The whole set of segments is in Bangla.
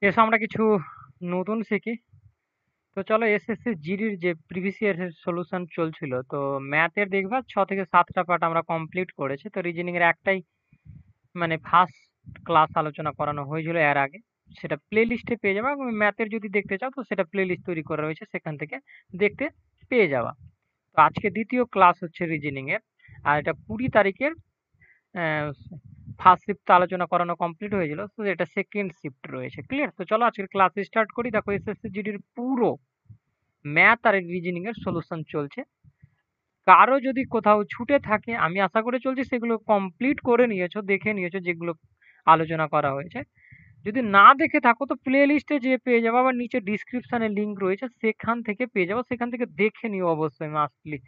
এসো আমরা কিছু নতুন শিখি। তো চলো এসএসসি জিডির যে প্রিভিয়াস ইয়ারের সলিউশন চলছিল, তো ম্যাথের দেখবা 6 থেকে 7টা পার্ট আমরা কমপ্লিট করেছি। তো রিজনিং এর একটাই মানে ফার্স্ট ক্লাস আলোচনা করানো হয়েছিল এর আগে, সেটা প্লে লিস্টে পেয়ে যাবে। এবং ম্যাথের যদি দেখতে চাও তো সেটা প্লে লিস্ট তৈরি করা রয়েছে, সেখান থেকে দেখতে পেয়ে যাওয়া। তো আজকে দ্বিতীয় ক্লাস হচ্ছে রিজনিং এর, আর এটা 20 তারিখের ফার্স্ট শিফট আলোচনা করানো কমপ্লিট হয়েছিল, তো এটা সেকেন্ড শিফট রয়েছে। ক্লিয়ার? তো চলো আজকের ক্লাস স্টার্ট করি। দেখো এসএসসি জিডির পুরো ম্যাথ আর রিজনিং এর সলিউশন চলছে। কারো যদি কোথাও ছুটে থাকে, আমি আশা করে চলছি সেগুলো কমপ্লিট করে নিয়েছো, দেখে নিয়েছো যেগুলো আলোচনা করা হয়েছে। যদি না দেখে থাকো তো প্লে লিস্টে যে পেয়ে যাবো, আবার নিচে ডিসক্রিপশনে লিংক রয়েছে, সেখান থেকে পেয়ে যাবো। সেখান থেকে দেখে নিও অবশ্যই মাস্টলি।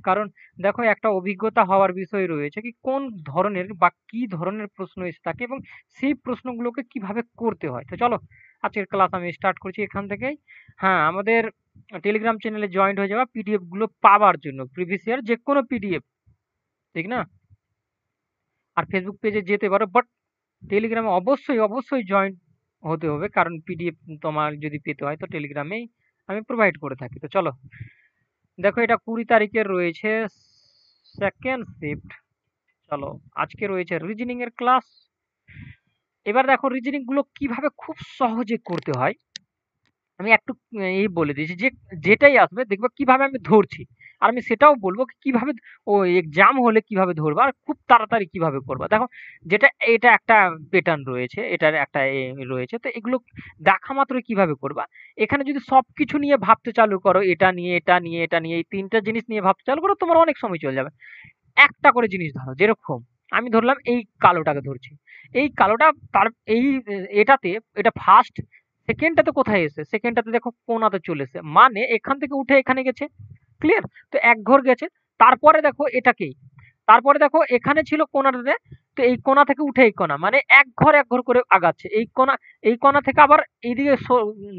কারণ দেখো একটা অভিজ্ঞতা হওয়ার বিষয় রয়েছে কি কোন ধরনের বা কি ধরনের প্রশ্ন এসে থাকে এবং সেই প্রশ্নগুলোকে কিভাবে করতে হয়। তো চলো আজকের ক্লাস আমি স্টার্ট করছি এখান থেকেই। হ্যাঁ, আমাদের টেলিগ্রাম চ্যানেলে জয়েন্ট হয়ে যাওয়া পিডিএফ গুলো পাওয়ার জন্য, প্রিভিয়াস ইয়ার যে কোনো পিডিএফ, ঠিক না? আর ফেসবুক পেজে যেতে পারো, বাট টেলিগ্রামে অবশ্যই অবশ্যই জয়েন হতে হবে, কারণ পিডিএফ তোমার যদি পেতে হয় তো টেলিগ্রামেই আমি প্রোভাইড করে থাকি। তো চলো দেখো এটা 20 তারিখের রয়েছে সেকেন্ড শিফট। চলো আজকে রয়েছে রিজনিং এর ক্লাস। এবার দেখো রিজনিং গুলো কিভাবে খুব সহজে করতে হয় আমি একটু এই বলে দিয়েছি, যে যেটাই আসবে দেখবো কিভাবে আমি ধরছি। আর আমি সেটাও বলবো কি কিভাবে ও এক্সাম হলে কিভাবে ধরবা আর খুব তাড়াতাড়ি কিভাবে করবা। দেখো যেটা এটা একটা প্যাটার্ন রয়েছে, এটার একটা রয়েছে, তো এগুলো দেখা মাত্র কিভাবে করবা। এখানে যদি সবকিছু নিয়ে ভাবতে চালু করো, এটা নিয়ে এটা নিয়ে এটা নিয়ে এই তিনটা জিনিস নিয়ে ভাবতে চালু করো, তোমার অনেক সময় চলে যাবে। একটা করে জিনিস ধরো, যেরকম আমি ধরলাম এই কালোটাকে ধরছি, এই কালোটা তার এই এটাতে এটা ফার্স্ট, সেকেন্ডটাতে কোথায় এসে সেকেন্ডটাতে দেখো কোনাতে চলে এসে, মানে এখান থেকে উঠে এখানে গেছে। ক্লিয়ার? তো এক ঘর গেছে। তারপরে দেখো এটাকেই, তারপরে দেখো এখানে ছিল কোনাটাতে, তো এই কোনা থেকে উঠে এই কোনা, মানে এক ঘর করে আগাচ্ছে। এই কোনা থেকে আবার এইদিকে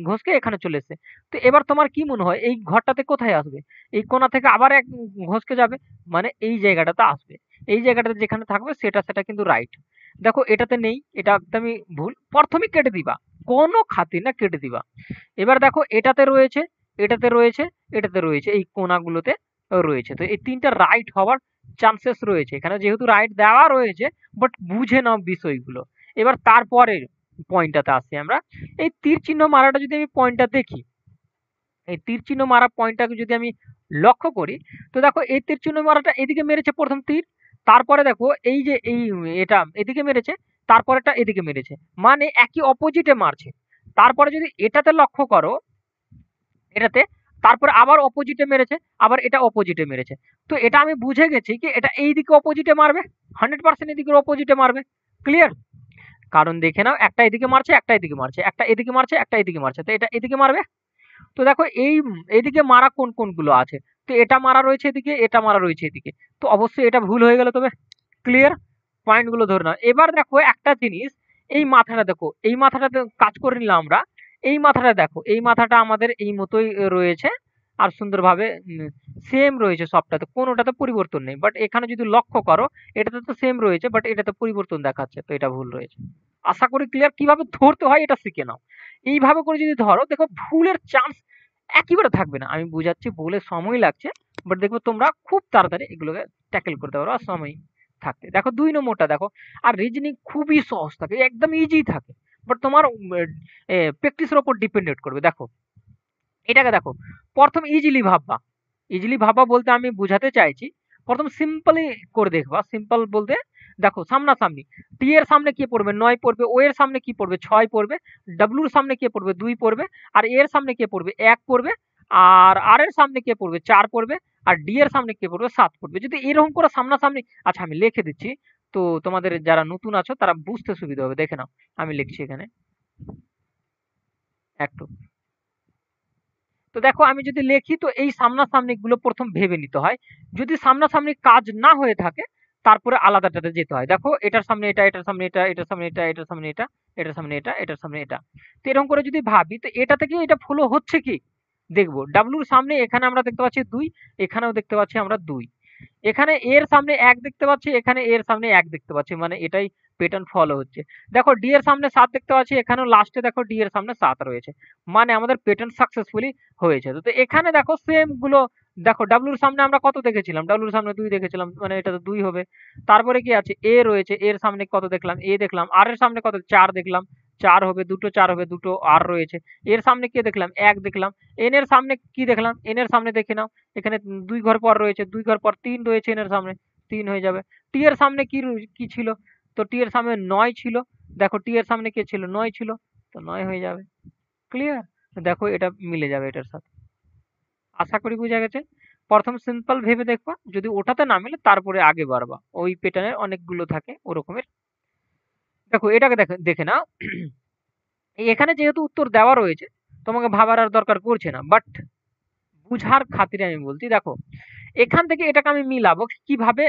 ঘষকে এখানে চলে এসেছে। তো এবার তোমার কি মনে হয় এই ঘরটাতে কোথায় আসবে? এই কোনা থেকে আবার এক ঘষকে যাবে, মানে এই জায়গাটাতে আসবে। এই জায়গাটাতে যেখানে থাকবে সেটা কিন্তু রাইট। দেখো এটাতে নেই, এটা একদমই ভুল, প্রথমেই কেটে দিবা, কোনো খাতির না কেটে দিবা। এবার দেখো এটাতে রয়েছে, এটাতে রয়েছে, এটাতে রয়েছে, এই কোনাগুলোতে রয়েছে, তো এই তিনটা রাইট হওয়ার চান্সেস রয়েছে। এখানে যেহেতু রাইট দেওয়া রয়েছে, বাট বুঝে নাও বিষয়গুলো। এবার তারপরের পয়েন্টটাতে আসি আমরা। এই তীর চিহ্ন মারাটা যদি আমি পয়েন্টটা দেখি, এই তীর চিহ্ন মারা পয়েন্টটাকে যদি আমি লক্ষ্য করি, তো দেখো এই তীর চিহ্ন মারাটা এদিকে মেরেছে প্রথম তীর, তারপরে দেখো এই যে এই এটা এদিকে মেরেছে, তারপরেটা এদিকে মেরেছে, মানে একই অপোজিটে মারছে। তারপরে যদি এটাতে লক্ষ্য করো, এটাতে তারপরে আবার অপোজিটে মেরেছে, আবার এটা অপোজিটে মেরেছে। তো এটা আমি বুঝে গেছি কি এটা এই দিকে অপোজিটে মারবে, 100% এদিকে অপোজিটে মারবে। ক্লিয়ার? কারণ দেখে নাও একটা এদিকে মারছে, একটা এদিকে মারছে, একটা এদিকে মারছে, একটা এদিকে মারছে, তো এটা এদিকে মারবে। তো দেখো এই এদিকে মারা কোন কোনগুলো আছে, তো এটা মারা রয়েছে এদিকে, এটা মারা রয়েছে এদিকে, তো অবশ্যই এটা ভুল হয়ে গেল। তবে ক্লিয়ার? পয়েন্ট গুলো ধরে নাও। এবার দেখো একটা জিনিস, এই মাথাটা দেখো, এই মাথাটাতে কাজ করে নিলাম আমরা। এই মাথাটা দেখো, এই মাথাটা আমাদের এই মতোই রয়েছে, আর সুন্দরভাবে সেম রয়েছে সবটাতে, কোনোটাতে পরিবর্তন নেই। বাট এখানে যদি লক্ষ্য করো, এটাতে তো সেম রয়েছে, বাট এটাতে পরিবর্তন দেখাচ্ছে, তো এটা ভুল রয়েছে। আশা করি ক্লিয়ার? কিভাবে ধরতে হয় এটা শিখে নাও। এইভাবে করে যদি ধরো, দেখো ভুলের চান্স একেবারে থাকবে না। আমি বুঝাচ্ছি, বলে সময় লাগছে, বাট দেখবে তোমরা খুব তাড়াতাড়ি এগুলোকে ট্যাকেল করতে পারো আর সময় থাকতে। দেখো 2 নম্বরটা দেখো, আর রিজনিং খুবই সহজ থাকে, একদম ইজি থাকে, বাট তোমার প্র্যাকটিসের উপর ডিপেন্ডেন্ট করবে। দেখো এটাকে দেখো, প্রথম ইজিলি ভাববা। ইজিলি ভাববা বলতে আমি বুঝাতে চাইছি, প্রথম সিম্পলি করে দেখবা। সিম্পল বলতে দেখো সামনাসামনি, টি এর সামনে কি পড়বে? 9 পড়বে। ও এর সামনে কি পড়বে? 6 পড়বে। ডাব্লুর সামনে কে পড়বে? 2 পড়বে। আর এর সামনে কে পড়বে? 1 পড়বে। আর এর সামনে কে পড়বে? 4 পড়বে। আর ডি এর সামনে কে পড়বে? 7 পড়বে। যদি এরকম করে সামনাসামনি, আচ্ছা আমি লিখে দিচ্ছি, তো তোমাদের যারা নতুন আছো তারা বুঝতে সুবিধা হবে। দেখে নাও, আমি লিখছি এখানে একটু। তো দেখো আমি যদি লিখি, তো এই সামনাসামনি গুলো প্রথম ভেবে নিতে হয়। যদি সামনাসামনি কাজ না হয়ে থাকে, তারপরে আলাদাটাতে যেতে হয়। দেখো এটার সামনে এটা, এটার সামনে এটা, এটার সামনে এটা, এটার সামনে এটা, এটার সামনে এটা, এটার সামনে এটা। তো এরকম করে যদি ভাবি, তো এটা থেকে এটা ফলো হচ্ছে কি দেখবো। ডাব্লুর সামনে এখানে আমরা দেখতে পাচ্ছি 2, এখানেও দেখতে পাচ্ছি আমরা 2। এখানে এর সামনে 1 দেখতে পাচ্ছি, এখানে এর সামনে 1 দেখতে পাচ্ছি, মানে এটাই প্যাটার্ন ফলো হচ্ছে। দেখো ডি এর সামনে 7 দেখতে পাচ্ছি, এখানেও লাস্টে দেখো ডি এর সামনে 7 রয়েছে, মানে আমাদের প্যাটার্ন সাকসেসফুলি হয়েছে। তো এখানে দেখো সেম গুলো, দেখো ডাব্লুর সামনে আমরা কত দেখেছিলাম, ডাব্লুর সামনে 2 দেখেছিলাম, মানে এটা তো 2 হবে। তারপরে কি আছে, এ রয়েছে, এর সামনে কত দেখলাম, এ দেখলাম। আর এর সামনে কত, 4 দেখলাম, 4 হবে, দুটো 4 হবে, দুটো আর রয়েছে। এর সামনে কি দেখলাম, 1 দেখলাম। এন এর সামনে কি দেখলাম, এন এর সামনে দেখে নাও, এখানে 2 ঘর পর রয়েছে, 2 ঘর পর 3 রয়েছে, এন এর সামনে 3 হয়ে যাবে। টি এর সামনে কি ছিল, তো টি এর সামনে 9 ছিল, দেখো টি এর সামনে কে ছিল, 9 ছিল, তো 9 হয়ে যাবে। ক্লিয়ার? দেখো এটা মিলে যাবে এটার সাথে। আশা করি বুঝা গেছে। প্রথম সিম্পল ভেবে দেখবা, যদি ওটাতে না মিলে তারপরে আগে বাড়বা, ওই প্যাটার্নের অনেকগুলো থাকে ওরকমের। দেখো এটাকে দেখে দেখে নাও। এখানে যেহেতু উত্তর দেওয়া রয়েছে, তোমাকে ভাবার আর দরকার পড়ছে না, বাট বুঝার খাতিরে আমি বলছি। দেখো এখান থেকে এটাকে আমি মিলাবো কিভাবে,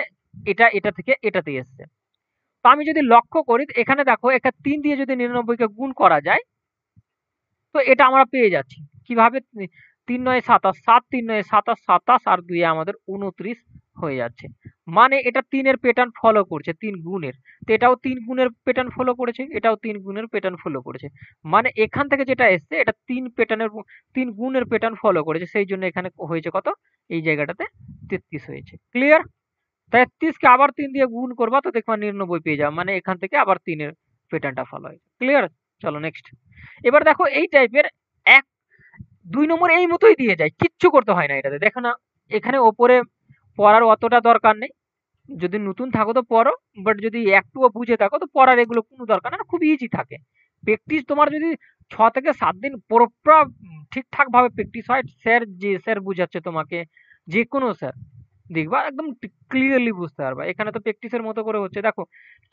এটা এটা থেকে এটাতে এসছে। তো আমি যদি লক্ষ্য করি, তো এখানে দেখো একা 3 দিয়ে যদি 99 কে গুণ করা যায়, তো এটা আমরা পেয়ে যাচ্ছি। কিভাবে, 3 9 27, 7 3 9 27, 27 আর 2 আমাদের 29 হয়ে যাচ্ছে। মানে এটা 3 এর প্যাটার্ন ফলো করছে, 3 গুণের। তো এটাও 3 গুণের প্যাটার্ন ফলো করেছে, এটাও 3 গুণের প্যাটার্ন ফলো করেছে। মানে এখান থেকে যেটা এসছে এটা 3 প্যাটার্নের 3 গুণের প্যাটার্ন ফলো করেছে, সেই জন্য এখানে হয়েছে কত, এই জায়গাটাতে 33 হয়েছে। ক্লিয়ার? 33 কে আবার 3 দিয়ে গুণ করবা, তো দেখবা 99 পেয়ে যাবে, মানে এখান থেকে আবার 3 এর প্যাটার্নটা ফলো হয়। ক্লিয়ার? চলো নেক্সট। এবার দেখো এই টাইপের এক 2 নম্বর এই মতোই দিয়ে যায়, কিচ্ছু করতে হয় না এটাতে। দেখো না এখানে ওপরে পড়ার অতটা দরকার নেই, যদি নতুন থাকো তো পড়ো, বাট যদি একটুও বুঝে থাকো তো পড়ার এগুলো কোনো দরকার না, খুব ইজি থাকে। প্র্যাকটিস তোমার যদি 6 থেকে 7 দিন পুরোপুরা ঠিকঠাক ভাবে প্র্যাকটিস হয়, স্যার যে স্যার বুঝাচ্ছে তোমাকে, যে কোনো স্যার, দেখবা একদম ক্লিয়ারলি বুঝতে পারবা। এখানে তো প্র্যাকটিসের মতো করে হচ্ছে। দেখো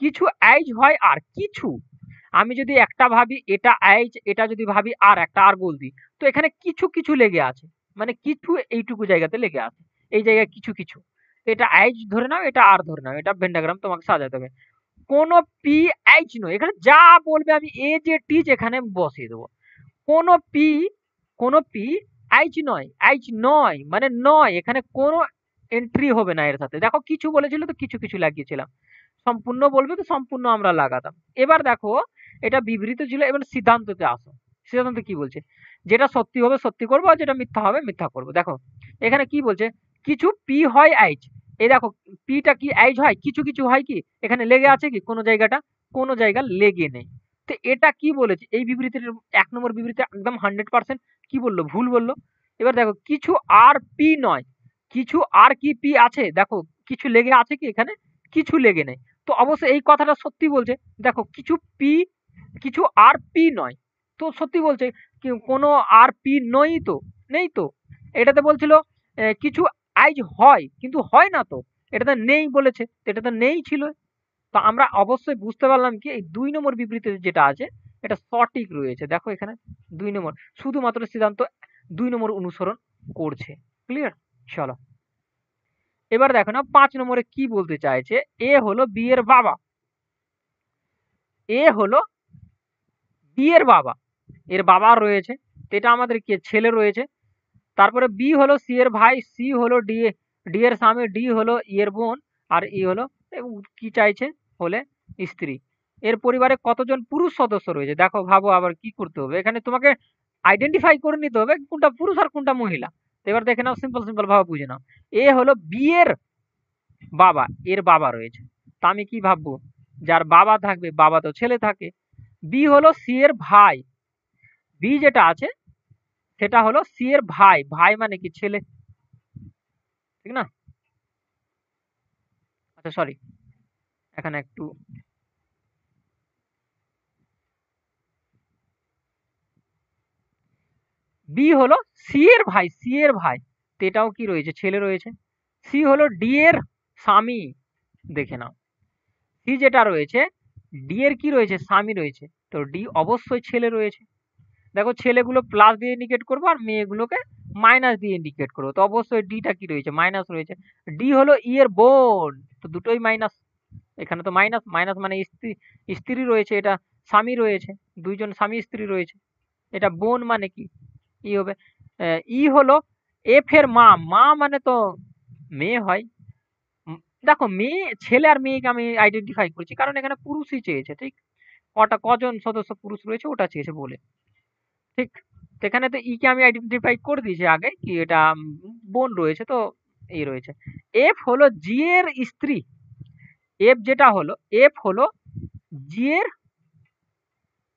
কিছু আইজ হয় আর কিছু, আমি যদি একটা ভাবি এটা আইজ, এটা যদি ভাবি আর একটা আর বল দিই, তো এখানে কিছু কিছু লেগে আছে, মানে কিছু এইটুকু জায়গাতে লেগে আছে, এই জায়গায় কিছু কিছু। এটা আইজ ধরে নাও, এটা আর ধরে নাও, এটা ভেন্ডাগ্রাম তোমাকে সাজাতে হবে। কোনো পি আইজ নয়, এখানে যা বলবে আমি এ যে টিজ এখানে বসিয়ে দেবো। কোনো পি, কোনো পি আইচ নয়, আইচ নয় মানে নয়, এখানে কোনো এন্ট্রি হবে না এর সাথে। দেখো কিছু বলেছিল তো কিছু কিছু লাগিয়েছিলাম, সম্পূর্ণ বলবে তো সম্পূর্ণ আমরা লাগাতাম। এবার দেখো এটা বিবৃত ছিল, এবার সিদ্ধান্ততে আসো। সিদ্ধান্ত কি বলছে, যেটা সত্যি হবে সত্যি করবো, আর যেটা মিথ্যা হবে মিথ্যা করবো। দেখো এখানে কি বলছে, কিছু পি হয় আইচ, এই দেখো পিটা কি আইচ হয়, কিছু কিছু হয় কি, এখানে লেগে আছে কি কোনো জায়গাটা, কোনো জায়গা লেগে নেই। তো এটা কি বলেছে, এই বিবৃতির 1 নম্বর বিবৃতি একদম 100% কি বললো, ভুল বললো। এবার দেখো কিছু আর পি নয়, কিছু আর কি পি আছে, দেখো কিছু লেগে আছে কি, এখানে কিছু লেগে নেই। তো অবশ্যই এই কথাটা সত্যি বলছে। দেখো কিছু পি, কিছু আর পি নয়, তো সত্যি বলছে, কোনো আর পি নই তো, নেই তো। এটাতে বলছিল কিছু আইজ হয়, কিন্তু হয় না তো, এটাতে নেই বলেছে, তো এটা তো নেই ছিল। তো আমরা অবশ্যই বুঝতে পারলাম কি এই 2 নম্বর বিবৃতিতে যেটা আছে এটা সঠিক রয়েছে। দেখো এখানে 2 নম্বর শুধুমাত্র সিদ্ধান্ত 2 নম্বর অনুসরণ করছে। ক্লিয়ার? চলো এবার দেখো না 5 নম্বরে কি বলতে চাইছে, এ হলো বি এর বাবা, এ হলো বি এর বাবা, এর বাবা রয়েছে, তো এটা আমাদের কি ছেলে রয়েছে। তারপরে বি হলো সি এর ভাই, সি হলো ডি এর স্বামী, ডি হলো ই এর বোন, আর ই হলো কি চাইছে হলে স্ত্রী। এর পরিবারে কতজন পুরুষ সদস্য রয়েছে, দেখো ভাবো আবার কি করতে হবে, এখানে তোমাকে আইডেন্টিফাই করে নিতে হবে কোনটা পুরুষ আর কোনটা মহিলা। তো এবার দেখে নাও, সিম্পল সিম্পল ভাবে বুঝে নাও। এ হলো বি এর বাবা, এর বাবা রয়েছে, তা আমি কি ভাববো, যার বাবা থাকবে বাবা তো ছেলে থাকে। বি হলো সি এর ভাই, বি যেটা আছে সেটা হলো সি এর ভাই, ভাই মানে কি ছেলে, ঠিক না? আচ্ছা সরি, এখানে একটু বি হলো সি এর ভাই, সি এর ভাই, তো এটাও কি রয়েছে, ছেলে রয়েছে। সি হলো ডি এর স্বামী, দেখে নাও সি যেটা রয়েছে, ডি এর কি রয়েছে, স্বামী রয়েছে, তো ডি অবশ্যই ছেলে রয়েছে। দেখো ছেলেগুলো প্লাস দিয়ে ইন্ডিকেট করবো আর মেয়েগুলোকে মাইনাস দিয়ে ইন্ডিকেট করবো, তো অবশ্যই ডিটা কি রয়েছে, মাইনাস রয়েছে। ডি হলো ই এর বোন, তো দুটোই মাইনাস, এখানে তো মাইনাস, মাইনাস মানে স্ত্রী, স্ত্রী রয়েছে, এটা স্বামী রয়েছে, দুইজন স্বামী স্ত্রী রয়েছে। এটা বোন মানে কি, ই হবে। ই হলো এফ এর মা, মা মানে তো মেয়ে হয়, দেখো মেয়ে ছেলে আর মেয়েকে আমি আইডেন্টিফাই করছি কারণ এখানে পুরুষই চেয়েছে, ঠিক? কজন সদস্য পুরুষ রয়েছে ওটা চেয়েছে বলে, ঠিক? তো এখানে তো ই কে আমি আইডেন্টিফাই করে দিয়েছি আগে কি এটা বোন রয়েছে তো এই রয়েছে। এফ হলো জি এর স্ত্রী, এফ যেটা হলো এফ হলো জি এর,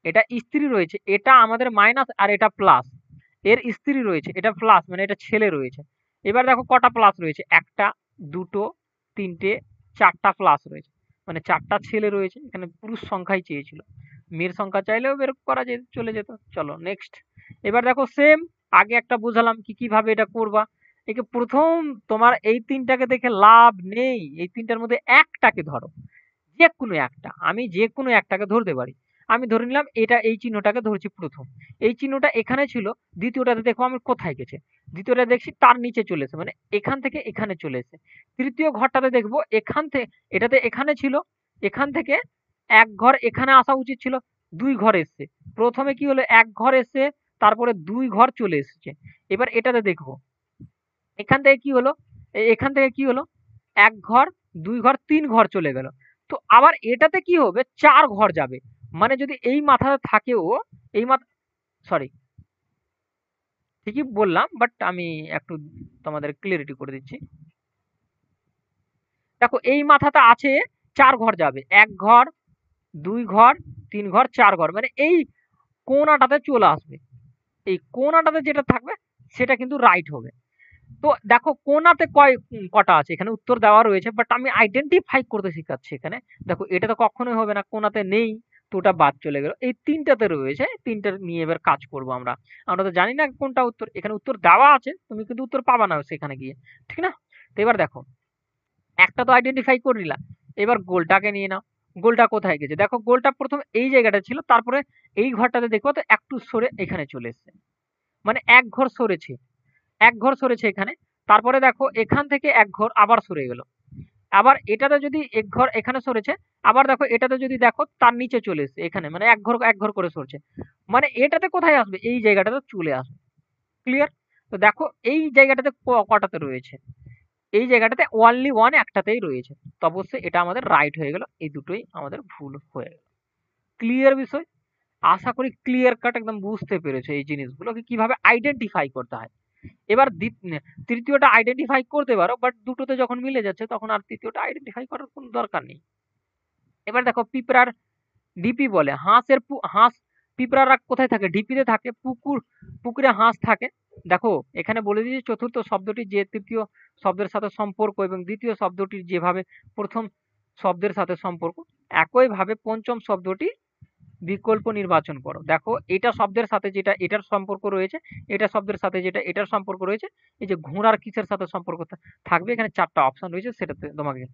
এটা স্ত্রী রয়েছে, এটা আমাদের মাইনাস আর এটা প্লাস, এর স্ত্রী রয়েছে এটা প্লাস মানে এটা ছেলে রয়েছে। এবার দেখো কটা প্লাস রয়েছে, একটা, দুটো, তিনটে, চারটা প্লাস রয়েছে, মানে চারটা ছেলে রয়েছে। এখানে পুরুষ সংখ্যাই চেয়েছিল, মেয়ের সংখ্যা চাইলেও বের করা চলে যেত। চলো নেক্সট। এবার দেখো সেম, আগে একটা বুঝালাম কি কিভাবে এটা করবা। একে প্রথম তোমার এই তিনটাকে দেখে লাভ নেই, এই তিনটার মধ্যে একটাকে ধরো, যে কোনো একটা, আমি যে কোনো একটাকে ধরতে পারি। আমি ধরে নিলাম এটা, এই চিহ্নটাকে ধরছি প্রথম, এই চিহ্নটা এখানে ছিল, দ্বিতীয়টাতে দেখো আমি কোথায় গেছে, দ্বিতীয়টা দেখছি তার নিচে চলে এসে, মানে এখান থেকে এখানে চলে এসে। তৃতীয় ঘরটাতে দেখবো এখান থেকে, এটাতে এখানে ছিল, এখান থেকে এক ঘর এখানে আসা উচিত ছিল, দুই ঘর এসছে। প্রথমে কি হলো, এক ঘর এসছে, তারপরে দুই ঘর চলে এসেছে। এবার এটাতে দেখবো এখান থেকে কি হলো, এখান থেকে কি হলো, এক ঘর, দুই ঘর, তিন ঘর চলে গেল। তো আবার এটাতে কি হবে, চার ঘর যাবে, মানে যদি এই মাথাতে থাকেও, এই মাথা, সরি, ঠিকই বললাম বাট আমি একটু তোমাদের ক্লিয়ারিটি করে দিচ্ছি। দেখো এই মাথাটা আছে, চার ঘর যাবে, এক ঘর, দুই ঘর, তিন ঘর, চার ঘর, মানে এই কোনাটাতে চলে আসবে। এই কোনাটাতে যেটা থাকবে সেটা কিন্তু রাইট হবে। তো দেখো কোনাতে কটা আছে, এখানে উত্তর দেওয়া রয়েছে বাট আমি আইডেন্টিফাই করতে শেখাচ্ছি এখানে। দেখো এটা তো কখনোই হবে না, কোনাতে নেই, তো ওটা বাদ চলে গেল। এই তিনটাতে রয়েছে, তিনটা নিয়ে এবার কাজ করব আমরা। আমরা তো জানি না কোনটা উত্তর, এখানে উত্তর দেওয়া আছে, তুমি কিন্তু উত্তর পাবা না সেখানে গিয়ে, ঠিক না? তো এবার দেখো একটা তো আইডেন্টিফাই করে নিলাম, এবার গোলটাকে নিয়ে নাও। গোলটা কোথায় গেছে, দেখো গোলটা প্রথম এই জায়গাটা ছিল, তারপরে এই ঘরটাতে দেখবো তো একটু সরে এখানে চলে এসছে, মানে এক ঘর সরেছে, এক ঘর সরেছে এখানে। তারপরে দেখো এখান থেকে এক ঘর আবার সরে গেল, আবার এটাতে যদি এক ঘর এখানে সরেছে, আবার দেখো এটাতে যদি দেখো তার নিচে চলে এসছে এখানে, মানে এক ঘর এক ঘর করে সরছে, মানে এটাতে কোথায় আসবে, এই জায়গাটাতে চলে আসবে। ক্লিয়ার? তো দেখো এই জায়গাটাতে কটাতে রয়েছে, এই জায়গাটাতে অনলি ওয়ান একটাতেই রয়েছে, তো অবশ্যই এটা আমাদের রাইট হয়ে গেল, এই দুটোই আমাদের ভুল হয়ে গেল। ক্লিয়ার বিষয়? আশা করি ক্লিয়ার কাট একদম বুঝতে পেরেছো এই জিনিসগুলোকে কিভাবে আইডেন্টিফাই করতে হয়। এবার তৃতীয়টা আইডেন্টিফাই করতে পারো বাট দুটোতে যখন মিলে যাচ্ছে তখন আর তৃতীয়টা আইডেন্টিফাই করার কোনো দরকার নেই। এবার দেখো পিঁপড়ার ডিপি বলে, হাঁস পিঁপড়ারা কোথায় থাকে, ডিপিতে থাকে। পুকুরে হাঁস থাকে। দেখো এখানে বলে দিয়েছে চতুর্থ শব্দটি যে তৃতীয় শব্দের সাথে সম্পর্ক এবং দ্বিতীয় শব্দটির যেভাবে প্রথম শব্দের সাথে সম্পর্ক, একইভাবে পঞ্চম শব্দটি বিকল্প নির্বাচন করো। দেখো এটা শব্দের সাথে যেটা এটার সম্পর্ক রয়েছে, এটা শব্দের সাথে যেটা এটার সম্পর্ক রয়েছে, এই যে ঘোড়ার কিসের সাথে সম্পর্ক থাকবে, এখানে চারটা অপশন রয়েছে, সেটাতে তোমাকে।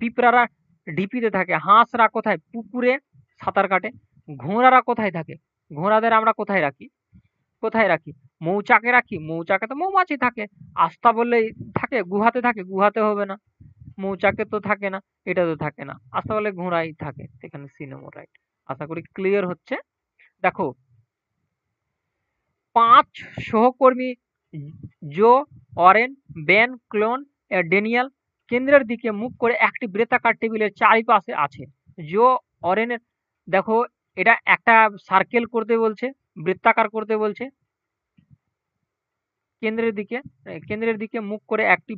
পিঁপড়ারা ডিপিতে থাকে, হাঁসরা কোথায়, পুকুরে সাঁতার কাটে। ঘোড়ারা কোথায় থাকে, ঘোড়াদের আমরা কোথায় রাখি, কোথায় রাখি, মৌচাকে রাখি, মৌচাকে তো মৌমাছি থাকে। আস্থা বললেই থাকে, গুহাতে থাকে, গুহাতে হবে না, মৌচাকে তো থাকে না, এটা তো থাকে না, আস্থা বলে ঘোড়াই থাকে, এখানে সিনেমো রাইট। আশা করি ক্লিয়ার হচ্ছে। দেখো 5 সহকর্মী জো, অরেন, বেন, ক্লোন, ড্যানিয়েল কেন্দ্রের দিকে মুখ করে একটি বৃত্তাকার টেবিলের চারিপাশে আছে। জো, অরেনের, দেখো এটা একটা সার্কেল করতে বলছে, বৃত্তাকার করতে বলছে, কেন্দ্রের দিকে মুখ করে একটি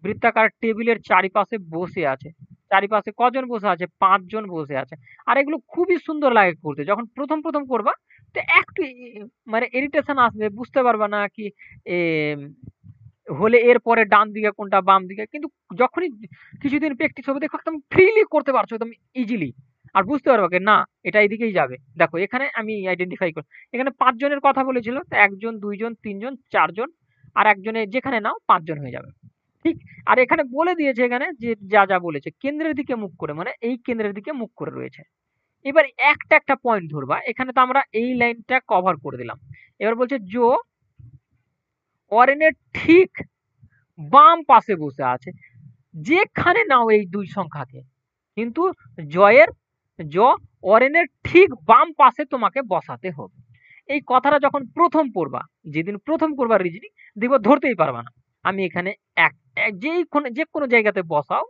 বৃত্তাকার টেবিলের চারিপাশে বসে আছে। চারিপাশে কজন বসে আছে, 5 জন বসে আছে। আর এগুলো খুবই সুন্দর লাগে করতে, যখন প্রথম করবা তো একটু মানে ইরিটেশন আসবে, বুঝতে পারবা না কি এ, হলে এর পরে ডান দিকে কোনটা বাম দিকে, কিন্তু যখনই কিছুদিন প্র্যাকটিস হবে দেখো একদম ফ্রিলি করতে পারছো একদম ইজিলি, আর বুঝতে পারবো কি না এটা এইদিকেই যাবে। দেখো এখানে আমি আইডেন্টিফাই করি, এখানে 5 জনের কথা বলেছিল, তো একজন, দুইজন, তিনজন, চারজন, আর একজনে যেখানে নাও 5 জন হয়ে যাবে, ঠিক? আর এখানে বলে দিয়েছে এখানে যে যা যা বলেছে কেন্দ্রের দিকে মুখ করে, মানে এই কেন্দ্রের দিকে মুখ করে রয়েছে। এবার একটা একটা পয়েন্ট ধরবা, এখানে তো আমরা এই লাইনটা কভার করে দিলাম। এবার বলছে জো অরেনের ঠিক বাম পাশে বসে আছে, যেখানে নাও এই দুই সংখ্যাকে, কিন্তু জয়ের জ অরেনের ঠিক বাম পাশে তোমাকে বসাতে হবে। এই কথাটা যখন প্রথম পড়বা, যেদিন প্রথম করবা রিজনিং, দেখবো ধরতেই পারবা না। আমি এখানে যে কোনো জায়গাতে বসাও,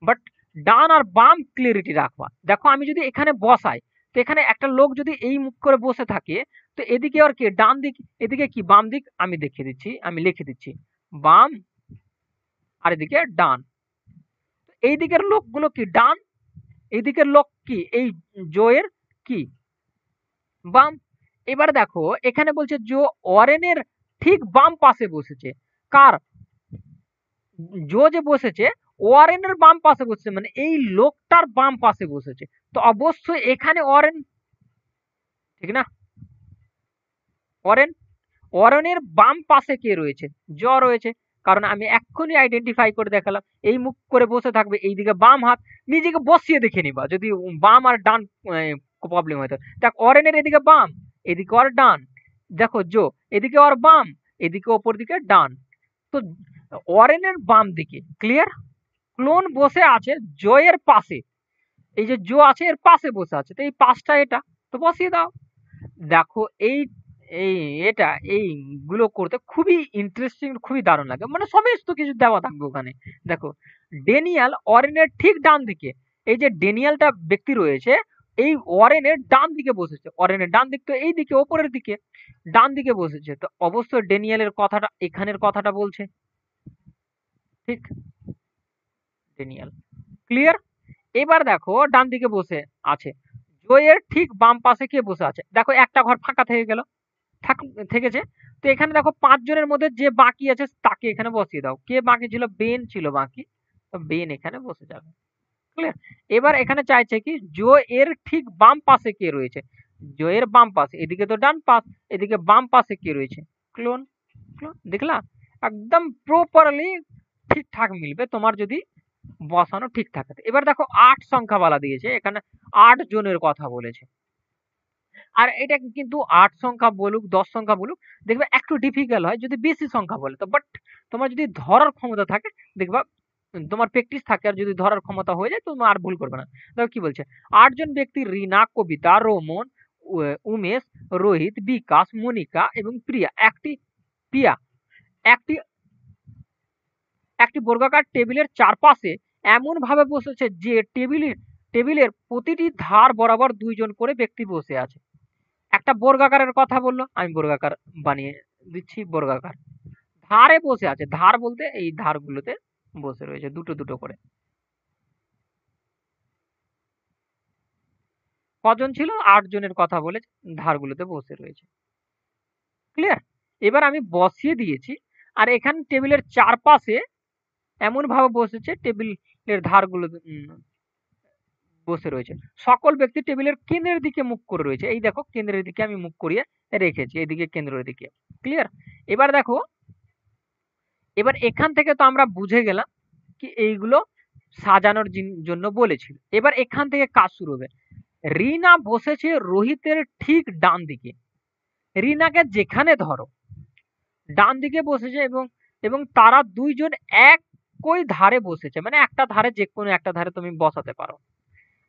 বাট ডান আর বাম ক্লিয়ারিটি রাখবা। দেখো আমি যদি এখানে বসাই, তো এখানে একটা লোক যদি এই মুখ করে বসে থাকে, তো এদিকে আর কি ডান দিক, এদিকে কি বাম দিক, আমি দেখিয়ে দিচ্ছি, আমি লিখে দিচ্ছি বাম, আর এদিকে ডান। এই দিকের লোকগুলো কি ডান, এই দিকের লোক কি এই জোয়ের কি বাম। এবার দেখো এখানে বলছে জো ওয়ারেনের ঠিক বাম পাশে বসেছে। কার? জো যে বসেছে ওয়ারেনের বাম পাশে বসেছে, মানে এই লোকটার বাম পাশে বসেছে। তো অবশ্যই এখানে ওয়ারেন, ঠিক না? ওয়ারেন, ওয়ারেনের বাম পাশে কে রয়েছে? জ রয়েছে। কারণ আমি এক্ষুনি আইডেন্টিফাই করে দেখালাম, এই মুখ করে বসে থাকবে, এইদিকে বাম হাত, নিজেকে বসিয়ে দেখে নিবা যদি বাম আর ডান প্রবলেম হয়। দেখ অরেনের এদিকে বাম, এদিকে আর ডান, দেখো জো এদিকে আর বাম, এদিকে ওপর দিকে ডান। তো অরেনের বাম দিকে ক্লিয়ার, ক্লোন বসে আছে জয়ের পাশে, এই যে জো আছে এর পাশে বসে আছে, তো এই পাশটা এটা, তো বসিয়ে দাও। দেখো এই এই এটা এইগুলো করতে খুবই ইন্টারেস্টিং, খুবই দারুণ লাগে, মানে সমস্ত কিছু দেওয়া থাকবে ওখানে। দেখো ডেনিয়াল অরেনের ঠিক ডান দিকে, এই যে ডেনিয়ালটা ব্যক্তি রয়েছে এই ওয়ারেনের ডান দিকে বসেছে, ওয়ারেনের ডান দিক তো এই দিকে ওপরের দিকে, ডান দিকে বসেছে, তো অবশ্যই ডেনিয়ালের কথাটা এখানের কথাটা বলছে, ঠিক? Daniel clear. এবার দেখো ডান দিকে বসে আছে, জয়ের ঠিক বাম পাশে কে বসে আছে? দেখো একটা ঘর ফাঁকা থেকে গেল, থেকেছে। তো এখানে দেখো ৫ জনের মধ্যে যে বাকি আছে তাকে এখানে বসিয়ে দাও। কে বাকি ছিল? বেন ছিল বাকি, তো বেন এখানে বসে যাবে। ক্লিয়ার। এবার এখানে চাইছে কি জো এর ঠিক বাম পাশে কে রয়েছে? জো এর বাম পাশে, এদিকে তো ডান পাশ, এদিকে বাম পাশে কে রয়েছে? ক্লোন। ক্লোন দেখলা, একদম প্রপারলি ঠিকঠাক মিলবে তোমার যদি বসানো ঠিক থাকে। এবার দেখো ৮ সংখ্যা বলা দিয়েছে, এখানে ৮ জনের কথা বলেছে। আর এটা কিন্তু ৮ সংখ্যা বলুক ১০ সংখ্যা বলুক, দেখবে একটু ডিফিকাল্ট হয় যদি বেশি সংখ্যা বলে, তো বাট তোমার যদি ধরার ক্ষমতা থাকে, দেখবা তোমার প্র্যাকটিস থাকে, আর যদি ধরার ক্ষমতা হয়ে যায় তুমি আর ভুল করবে না। দেখো কি বলছে, ৮ জন ব্যক্তি রিনা, কবিতা, রোমন, উমেশ, রোহিত, বিকাশ, মনিকা এবং প্রিয়া প্রিয়া একটি একটি বর্গাকার টেবিলের চারপাশে এমন ভাবে বসেছে যে টেবিলের প্রতিটি ধার বরাবর ২ জন করে ব্যক্তি বসে আছে। একটা বর্গাকারের কথা বললো, আমি বর্গাকার বানিয়ে দিচ্ছি, বর্গাকার ধারে বসে আছে, ধার বলতে এই ধারগুলোতে বসে রয়েছে দুটো দুটো করে। কজন ছিল? ৮ জনের কথা বলে ধারগুলোতে বসে রয়েছে। ক্লিয়ার। এবার আমি বসিয়ে দিয়েছি, আর এখানে টেবিলের চারপাশে এমন ভাবে বসেছে টেবিলের ধারগুলো বসে রয়েছে। সকল ব্যক্তি টেবিলের কেন্দ্রের দিকে মুখ করে রয়েছে, এই দেখো কেন্দ্রের দিকে আমি মুখ করিয়ে রেখেছি, এইদিকে কেন্দ্রের দিকে। ক্লিয়ার। এবার দেখো, এবার এখান থেকে তো আমরা বুঝে গেলাম কি এইগুলো সাজানোর জন্য বলেছিল। এবার এখান থেকে কাজ শুরু হবে। রিনা বসেছে রোহিতের ঠিক ডান দিকে, রিনাকে যেখানে ধরো ডান দিকে বসেছে, এবং এবং তারা ২ জন একই ধারে বসেছে, মানে একটা ধারে, যে কোনো একটা ধারে তুমি বসাতে পারো।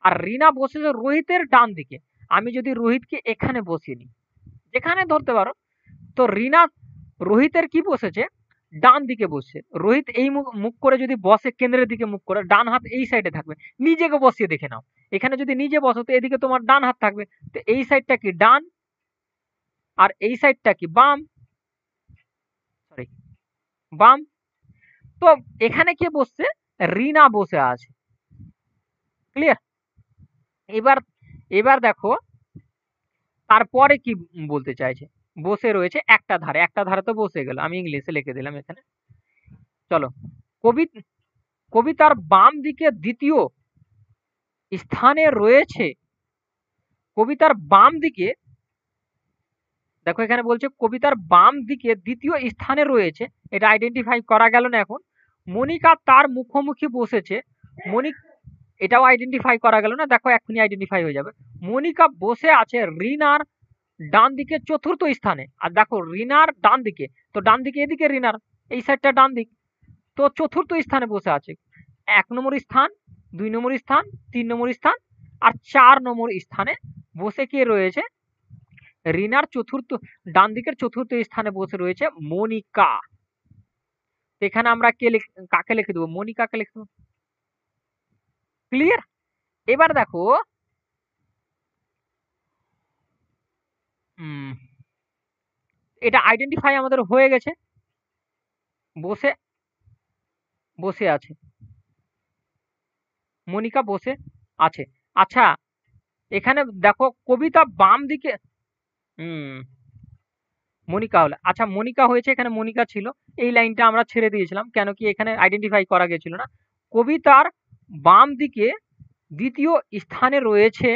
আর রিনা বসেছে রোহিতের ডান দিকে, আমি যদি রোহিতকে এখানে বসিয়ে নিই, যেখানে ধরতে পারো, তো রিনা রোহিতের কি বসেছে? ডান দিকে বসছে। রোহিত এই মুখ করে যদি বসে কেন্দ্রের দিকে মুখ করে, ডান হাত এই সাইডে থাকবে, নিজেকে বসিয়ে দেখে নাও, এখানে যদি নিজে বসো তো এদিকে তোমার ডান হাত থাকবে, তো এই সাইডটা কি ডান আর এই সাইডটা কি বাম, সরি বাম। তো এখানে কে বসছে? রিনা বসে আছে। ক্লিয়ার। এবার এবার দেখো তারপরে কি বলতে চাইছে, বসে রয়েছে একটা ধারে, একটা ধারে তো বসে গেল, আমি ইংলিশে লিখে দিলাম এখানে। চলো, কবি কবিতার বাম দিকে দ্বিতীয় স্থানে রয়েছে, কবিতার বাম দিকে, দেখো এখানে বলছে কবিতার বাম দিকে দ্বিতীয় স্থানে রয়েছে, এটা আইডেন্টিফাই করা গেল না এখন। মনিকা তার মুখোমুখি বসেছে, মনিক এটাও আইডেন্টিফাই করা গেল না, দেখো এখনই আইডেন্টিফাই হয়ে যাবে। মনিকা বসে আছে রিনার ডান দিকে চতুর্থ স্থানে, আর দেখো রিনার ডান দিকে, তো ডান দিকে এদিকে রিনার এই সাইডটা ডান দিক, তো চতুর্থ স্থানে বসে আছে। ১ নম্বর স্থান, ২ নম্বর স্থান, ৩ নম্বর স্থান আর ৪ নম্বর স্থানে বসে কে রয়েছে? রিনার ডান দিকের চতুর্থ স্থানে বসে রয়েছে মনিকা। এখানে আমরা কাকে লিখে দেবো? মনিকাকে লিখে দেবো। ক্লিয়ার? এবার দেখো এটা আইডেন্টিফাই আমাদের হয়ে গেছে, বসে বসে আছে, মনিকা বসে আছে। আচ্ছা, এখানে দেখো কবিতা বাম দিকে, হুম, মনিকা হলে, আচ্ছা মনিকা হয়েছে, এখানে মনিকা ছিল, এই লাইনটা আমরা ছেড়ে দিয়েছিলাম, কেন কি এখানে আইডেন্টিফাই করা গেছিল না। কবিতার বাম দিকে দ্বিতীয় স্থানে রয়েছে,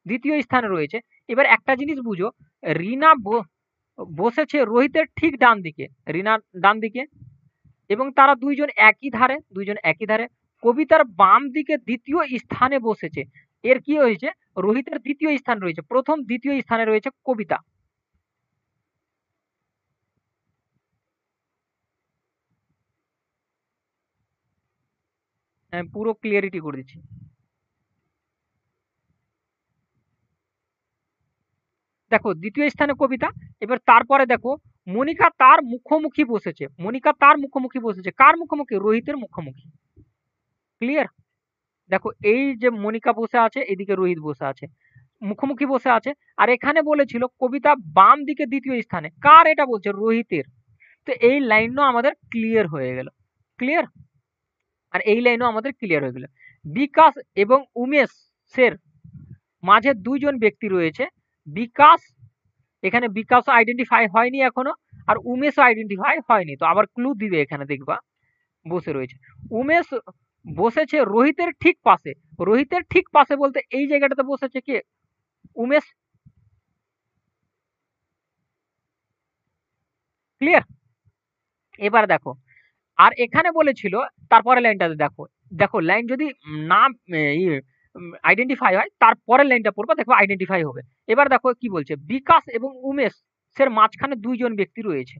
দ্বিতীয় স্থানে রয়েছে। এবার একটা জিনিস বুঝো, রিনা বসেছে রোহিতের ঠিক ডান দিকে, রিনা ডান দিকে, এবং তারা দুইজন একই ধারে, দুইজন একই ধারে। কবিতার বাম দিকে দ্বিতীয় স্থানে বসেছে, এর কি হয়েছে, রোহিতের দ্বিতীয় স্থান রয়েছে, প্রথম দ্বিতীয় স্থানে রয়েছে কবিতা। পুরো ক্লিয়ারিটি করে দিচ্ছি। দেখো দ্বিতীয় স্থানে কবিতা, এবার তারপরে দেখো মনিকা তার মুখোমুখি বসেছে, মনিকা তার মুখোমুখি বসেছে, কার মুখোমুখি, রোহিতের মুখোমুখি। ক্লিয়ার? দেখো এই যে মনিকা বসে আছে, এদিকে রোহিত বসে আছে, মুখোমুখি বসে আছে। আর এখানে বলেছিল কবিতা বাম দিকে দ্বিতীয় স্থানে, কার এটা বলছে, রোহিতের। তো এই লাইনও আমাদের ক্লিয়ার হয়ে গেল। ক্লিয়ার? আর এই লাইনও আমাদের ক্লিয়ার হয়ে গেল। বিকাশ এবং উমেশের মাঝে দুইজন ব্যক্তি রয়েছে। বিকাশ, এখানে বিকাশ আইডেন্টিফাই হয়নি এখনো, আর উমেশও আইডেন্টিফাই হয়নি। তো আবার ক্লু দিবে এখানে, দেখবা বসে রয়েছে। উমেশ বসেছে রোহিতের ঠিক পাশে, রোহিতের ঠিক পাশে বলতে এই জায়গাটাতে বসেছে কে, উমেশ। ক্লিয়ার? এবার দেখো, আর এখানে বলেছিল, তারপরে লাইনটাতে দেখো, দেখো লাইন যদি না আইডেন্টিফাই হয়, তারপরের লাইনটা পড়বা, দেখো আইডেন্টিফাই হবে। এবার দেখো কি বলছে, বিকাশ এবং উমেশের মাঝখানে দুইজন ব্যক্তি রয়েছে।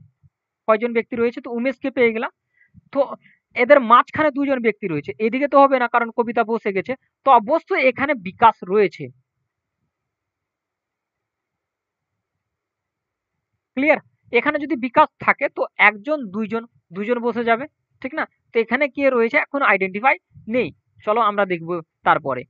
কয়জন ব্যক্তি রয়েছে, তো উমেশকে পেয়ে গেলাম। তো এদের মাঝখানে দুজন ব্যক্তি রয়েছে, এদিকে তো হবে না কারণ কবিতা বসে গেছে, তো অবশ্যই এখানে বিকাশ রয়েছে। ক্লিয়ার? এখানে যদি বিকাশ থাকে তো একজন দুইজন, দুজন বসে যাবে, ঠিক না? তো এখানে কে রয়েছে এখন আইডেন্টিফাই নেই। চলো আমরা দেখব তারপরে।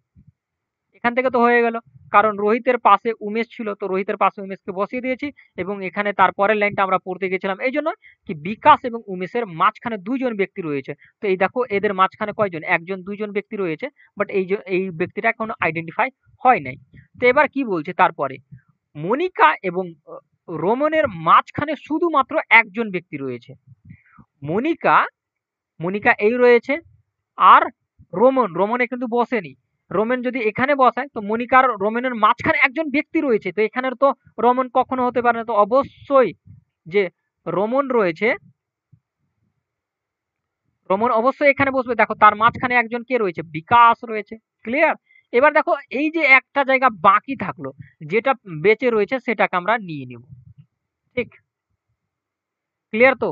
এখান থেকে তো হয়ে গেল, কারণ রোহিতের পাশে উমেশ ছিল, তো রোহিতের পাশে উমেশকে বসিয়ে দিয়েছি, এবং এখানে তারপরের লাইনটা আমরা পড়তে গেছিলাম এই জন্য কি, বিকাশ এবং উমেশের মাঝখানে দুইজন ব্যক্তি রয়েছে। তো এই দেখো এদের মাঝখানে কয়জন, একজন দুইজন ব্যক্তি রয়েছে, বাট এই ব্যক্তিটা এখনো আইডেন্টিফাই হয় নাই। তো এবার কি বলছে তারপরে, মনিকা এবং রোমনের মাঝখানে শুধুমাত্র একজন ব্যক্তি রয়েছে। মনিকা, মনিকা এই রয়েছে, আর রোমনে কিন্তু বসেনি। রোমেন যদি এখানে বসায় তো মনিকার রোমেনের মাঝখানে একজন ব্যক্তি রয়েছে, তো এখানের তো রোমন কখনো হতে পারে না, তো অবশ্যই যে রোমন রয়েছে, রোমন অবশ্যই এখানে বসবে। দেখো তার মাঝখানে একজন কে রয়েছে, বিকাশ রয়েছে। ক্লিয়ার? এবার দেখো এই যে একটা জায়গা বাকি থাকলো, যেটা বেঁচে রয়েছে সেটাকে আমরা নিয়ে নিব। ঠিক? ক্লিয়ার তো?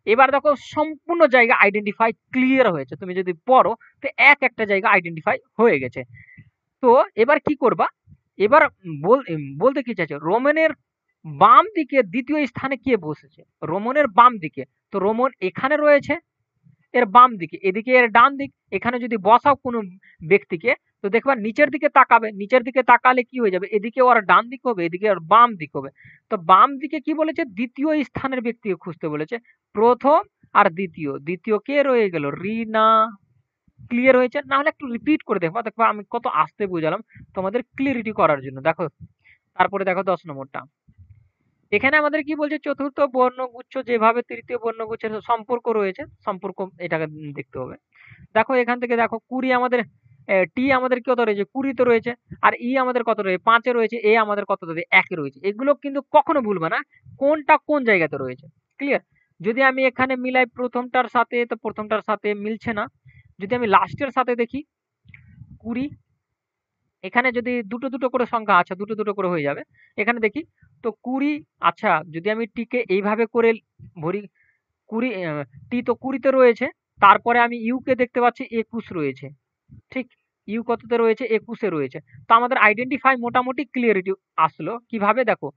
এবার দেখো সম্পূর্ণ জায়গা আইডেন্টিফাই ক্লিয়ার হয়েছে, তুমি যদি পড়ো তো এক একটা জায়গা আইডেন্টিফাই হয়ে গেছে। তো এবার কি করবা, এবার বলতে কি চাইছে, রোমানের বাম দিকে দ্বিতীয় স্থানে কে বসেছে, রোমনের বাম দিকে। তো রোমন এখানে রয়েছে, এর বাম দিকে, এদিকে এর ডান দিক। এখানে যদি বসাও কোনো ব্যক্তিকে, তো দেখবা নিচের দিকে তাকাবে, নিচের দিকে তাকালে কি হয়ে যাবে, এদিকে ওর ডান দিক হবে, এদিকে ওর বাম দিক হবে। তো বাম দিকে কি বলেছে, দ্বিতীয় স্থানের ব্যক্তিকে খুঁজতে বলেছে, প্রথম আর দ্বিতীয়, দ্বিতীয় কে রয়ে গেল, রিনা। ক্লিয়ার হয়েছে? না হলে একটু রিপিট করে দেখবা, দেখবা আমি কত আস্তে বুঝালাম তোমাদের ক্লিয়ারিটি করার জন্য। দেখো তারপরে দেখো 10 নম্বরটা, এখানে আমাদের কি বলছে, চতুর্থ বর্ণগুচ্ছ যেভাবে তৃতীয় বর্ণগুচ্ছের সম্পর্ক রয়েছে, সম্পর্ক এটাকে দেখতে হবে। দেখো এখান থেকে দেখো 20 আমাদের, টি আমাদের কত রয়েছে, 20 তো রয়েছে, আর ই আমাদের কত রয়েছে, 5 রয়েছে, এ আমাদের কত রয়েছে, 1 রয়েছে। এগুলো কিন্তু কখনো ভুলবে না কোনটা কোন জায়গাতে রয়েছে। ক্লিয়ার? যদি আমি এখানে মিলাই প্রথমটার সাথে, তো প্রথমটার সাথে মিলছে না। যদি আমি লাস্টের সাথে দেখি 20, এখানে যদি দুটো দুটো করে সংখ্যা আছে, দুটো দুটো করে হয়ে যাবে। এখানে দেখি তো 20। আচ্ছা যদি আমি টিকে এইভাবে করে ভরি, 20, টি তো 20 তে রয়েছে, তারপরে আমি ইউ কে দেখতে পাচ্ছি 21 রয়েছে। ঠিক? ইউ কততে রয়েছে, 21 এ রয়েছে। তো আমাদের আইডেন্টিফাই মোটামুটি ক্লিয়ারিটি আসলো। কিভাবে দেখো,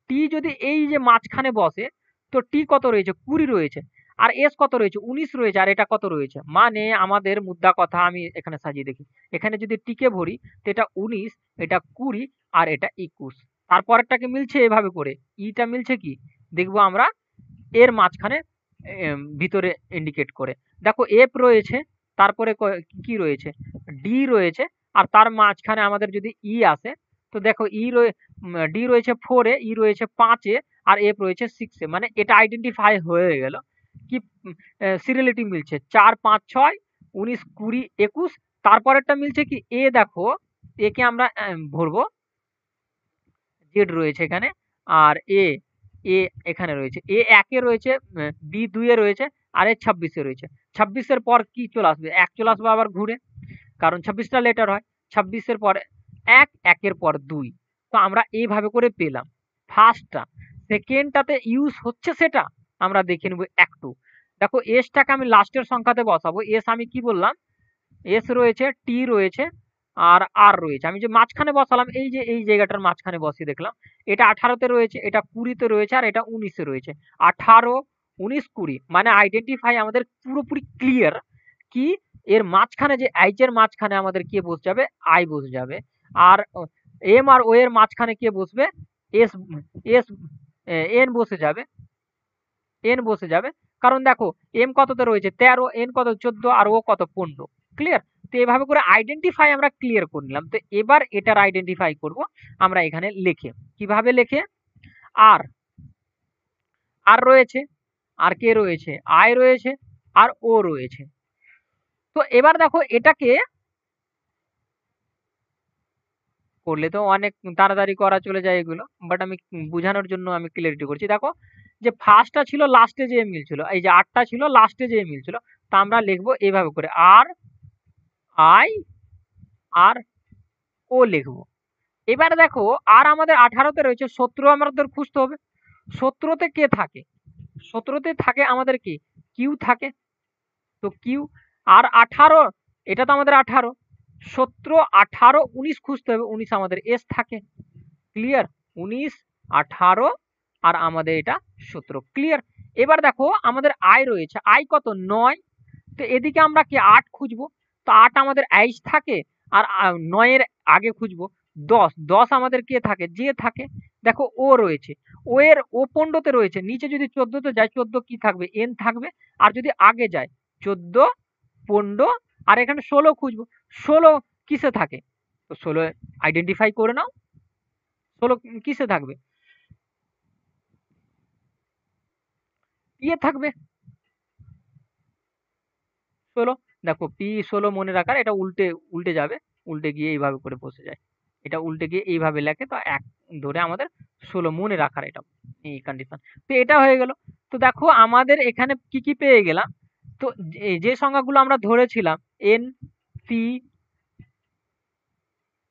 টি যদি এই যে মাঝখানে বসে, তো টি কত রয়েছে, 20 রয়েছে। আর এস কত রয়েছে 19 রয়েছে আর এটা কত রয়েছে, মানে আমাদের মুদ্রা কথা আমি এখানে সাজিয়ে দেখি, এখানে যদি টিকে ভরি তো এটা 19, এটা 20 আর এটা 21, তারপরেরটাকে মিলছে এভাবে করে, ইটা মিলছে কি দেখবো আমরা এর মাঝখানে ভিতরে ইন্ডিকেট করে। দেখো এফ রয়েছে, তারপরে কি রয়েছে ডি রয়েছে, আর তার মাঝখানে আমাদের যদি ই আসে তো দেখো ডি রয়েছে 4 এ, ই রয়েছে 5 এ, আর এফ রয়েছে 6 এ, মানে এটা আইডেন্টিফাই হয়ে গেল কি সিরিয়ালিটি মিলছে 4 5 6 19 20 21, তারপরেরটা মিলছে কি এ, দেখো একে আমরা ভরবো, জেড রয়েছে এখানে, আর এ এ এখানে রয়েছে, এ 1 এ রয়েছে, বি 2 এ রয়েছে, আর এ 26 এ রয়েছে। 26 এর পর কি চলে আসবে 1 চলে আসবে আবার ঘুরে, কারণ 26টা লেটার হয়, 26 এর পর 1, 1 এর পর 2। তো আমরা এইভাবে করে পেলাম ফার্স্টটা। সেকেন্ডটাতে ইউজ হচ্ছে সেটা আমরা দেখে নেব একটু। দেখো এসটাকে আমি লাস্টের সংখ্যাতে বসাবো, এস আমি কি বললাম, এস রয়েছে, টি রয়েছে, আর আর রয়েছে। আমি যে মাঝখানে বসালাম এই যে এই জায়গাটার মাঝখানে বসিয়ে দেখলাম এটা 18তে রয়েছে, এটা 20তে রয়েছে, আর এটা 19-এ রয়েছে। 18 19 20 মানে আইডেন্টিফাই আমাদের পুরোপুরি ক্লিয়ার কি এর মাঝখানে যে এইচ এর মাঝখানে আমাদের কে বসে যাবে, আই বসে যাবে, আর এম আর ও এর মাঝখানে কে বসবে, এস এস এন বসে যাবে, এন বসে যাবে। কারণ দেখো এম কততে রয়েছে 13, এন কত 14, আর ও কত 15। ক্লিয়ার? তো এভাবে করে আইডেন্টিফাই আমরা ক্লিয়ার করে নিলাম। তো এবার এটার আইডেন্টিফাই করব আমরা এখানে লিখে। কিভাবে লিখে, আর আর রয়েছে, আর কে রয়েছে, আই রয়েছে, আর ও রয়েছে। তো এবার দেখো এটাকে করলে তো অনেক তাড়াতাড়ি করা চলে যায় এগুলো, বাট আমি বোঝানোর জন্য আমি ক্লিয়ারিটি করছি। দেখো যে ফার্স্টটা ছিল লাস্টে যে মিলছিল, এই যে আটটা ছিল লাস্টে যে মিলছিল, তা আমরা লিখবো এইভাবে করে আর আই আর ও লিখবো। এবার দেখো আর আমাদের 18তে রয়েছে, 17 আমাদের খুঁজতে হবে। 17তে কে থাকে, 17তে থাকে আমাদের কি কিউ থাকে, তো কিউ। আর 18, এটা তো আমাদের 18, 17 18 19 খুঁজতে হবে, 19 আমাদের এস থাকে। ক্লিয়ার? 19 18 আর আমাদের এটা 17। ক্লিয়ার? এবার দেখো আমাদের আই রয়েছে, আই কত 9, তো এদিকে আমরা কি 8 খুঁজবো, তো 8 আমাদের আইস থাকে, আর 9 এর আগে খুঁজবো 10, 10 আমাদের কে থাকে, যে থাকে। দেখো ও রয়েছে, ও এর ও 15তে রয়েছে, নিচে যদি 14তে যায় 14 কি থাকবে, এন থাকবে, আর যদি আগে যায় 14 15, আর এখানে 16 খুঁজবো, 16 কিসে থাকে, তো 16 আইডেন্টিফাই করে নাও, 16 কিসে থাকবে, ইয়ে থাকবে 16। দেখো পি 16 মনে রাখার, এটা উল্টে উল্টে যাবে, উল্টে গিয়ে এইভাবে করে বসে যায়, এটা উল্টে গিয়ে এইভাবে লেখে, তো এক ধরে আমাদের 16 মনে রাখার এটা এই কন্ডিশন। তো এটা হয়ে গেল। তো দেখো আমাদের এখানে কি কি পেয়ে গেলাম, তো যে সংখ্যাগুলো আমরা ধরেছিলাম N P,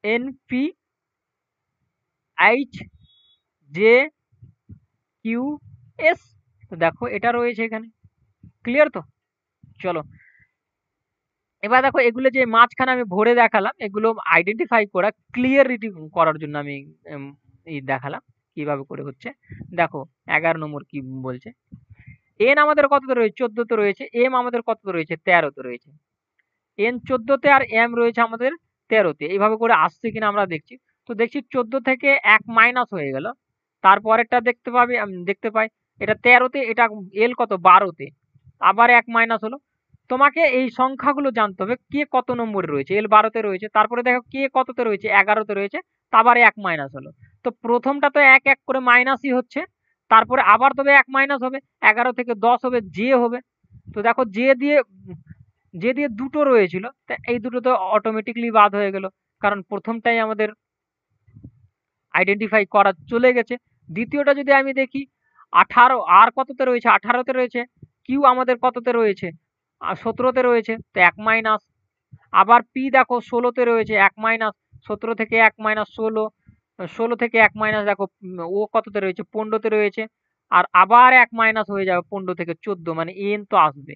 N P H J Q S, তো দেখো এটা রয়েছে এখানে। ক্লিয়ার? তো চলো এবার দেখো এগুলো যে মাঝখানে আমি ভরে দেখালাম, এগুলো আইডেন্টিফাই করা ক্লিয়ারিটি করার জন্য আমি দেখালাম কিভাবে করে হচ্ছে। দেখো 11 নম্বর কি বলছে, এন আমাদের কততে রয়েছে 14তে রয়েছে, এম আমাদের কততে রয়েছে 13তে রয়েছে, এন 14তে আর এম রয়েছে আমাদের 13তে। এইভাবে করে আসছে কিনা আমরা দেখছি। তো দেখছি 14 থেকে 1 মাইনাস হয়ে গেল, তারপরেরটা দেখতে পাই এটা 13তে, এটা এল কত 12তে, আবার 1 মাইনাস হলো। তোমাকে এই সংখ্যাগুলো জানতে হবে কে কত নম্বরে রয়েছে, এল 12তে রয়েছে, তারপরে দেখো কে কততে রয়েছে 11তে রয়েছে, আবার 1 মাইনাস হলো। তো প্রথমটা তো 1 1 করে মাইনাসই হচ্ছে, তারপরে আবার তবে 1 মাইনাস হবে, 11 থেকে 10 হবে, জে হবে। তো দেখো জে দিয়ে দুটো রয়েছিল, তা এই দুটো তো অটোমেটিকলি বাদ হয়ে গেল, কারণ প্রথমটাই আমাদের আইডেন্টিফাই করা চলে গেছে। দ্বিতীয়টা যদি আমি দেখি 18, আর কততে রয়েছে 18তে রয়েছে, কিউ আমাদের কততে রয়েছে 17তে রয়েছে, তো 1 মাইনাস। আবার পি দেখো 16তে রয়েছে, 1 মাইনাস, 17 থেকে 1 মাইনাস 16, 16 থেকে 1 মাইনাস দেখো ও কততে রয়েছে 15তে রয়েছে, আর আবার 1 মাইনাস হয়ে যাবে 15 থেকে 14, মানে এন তো আসবে।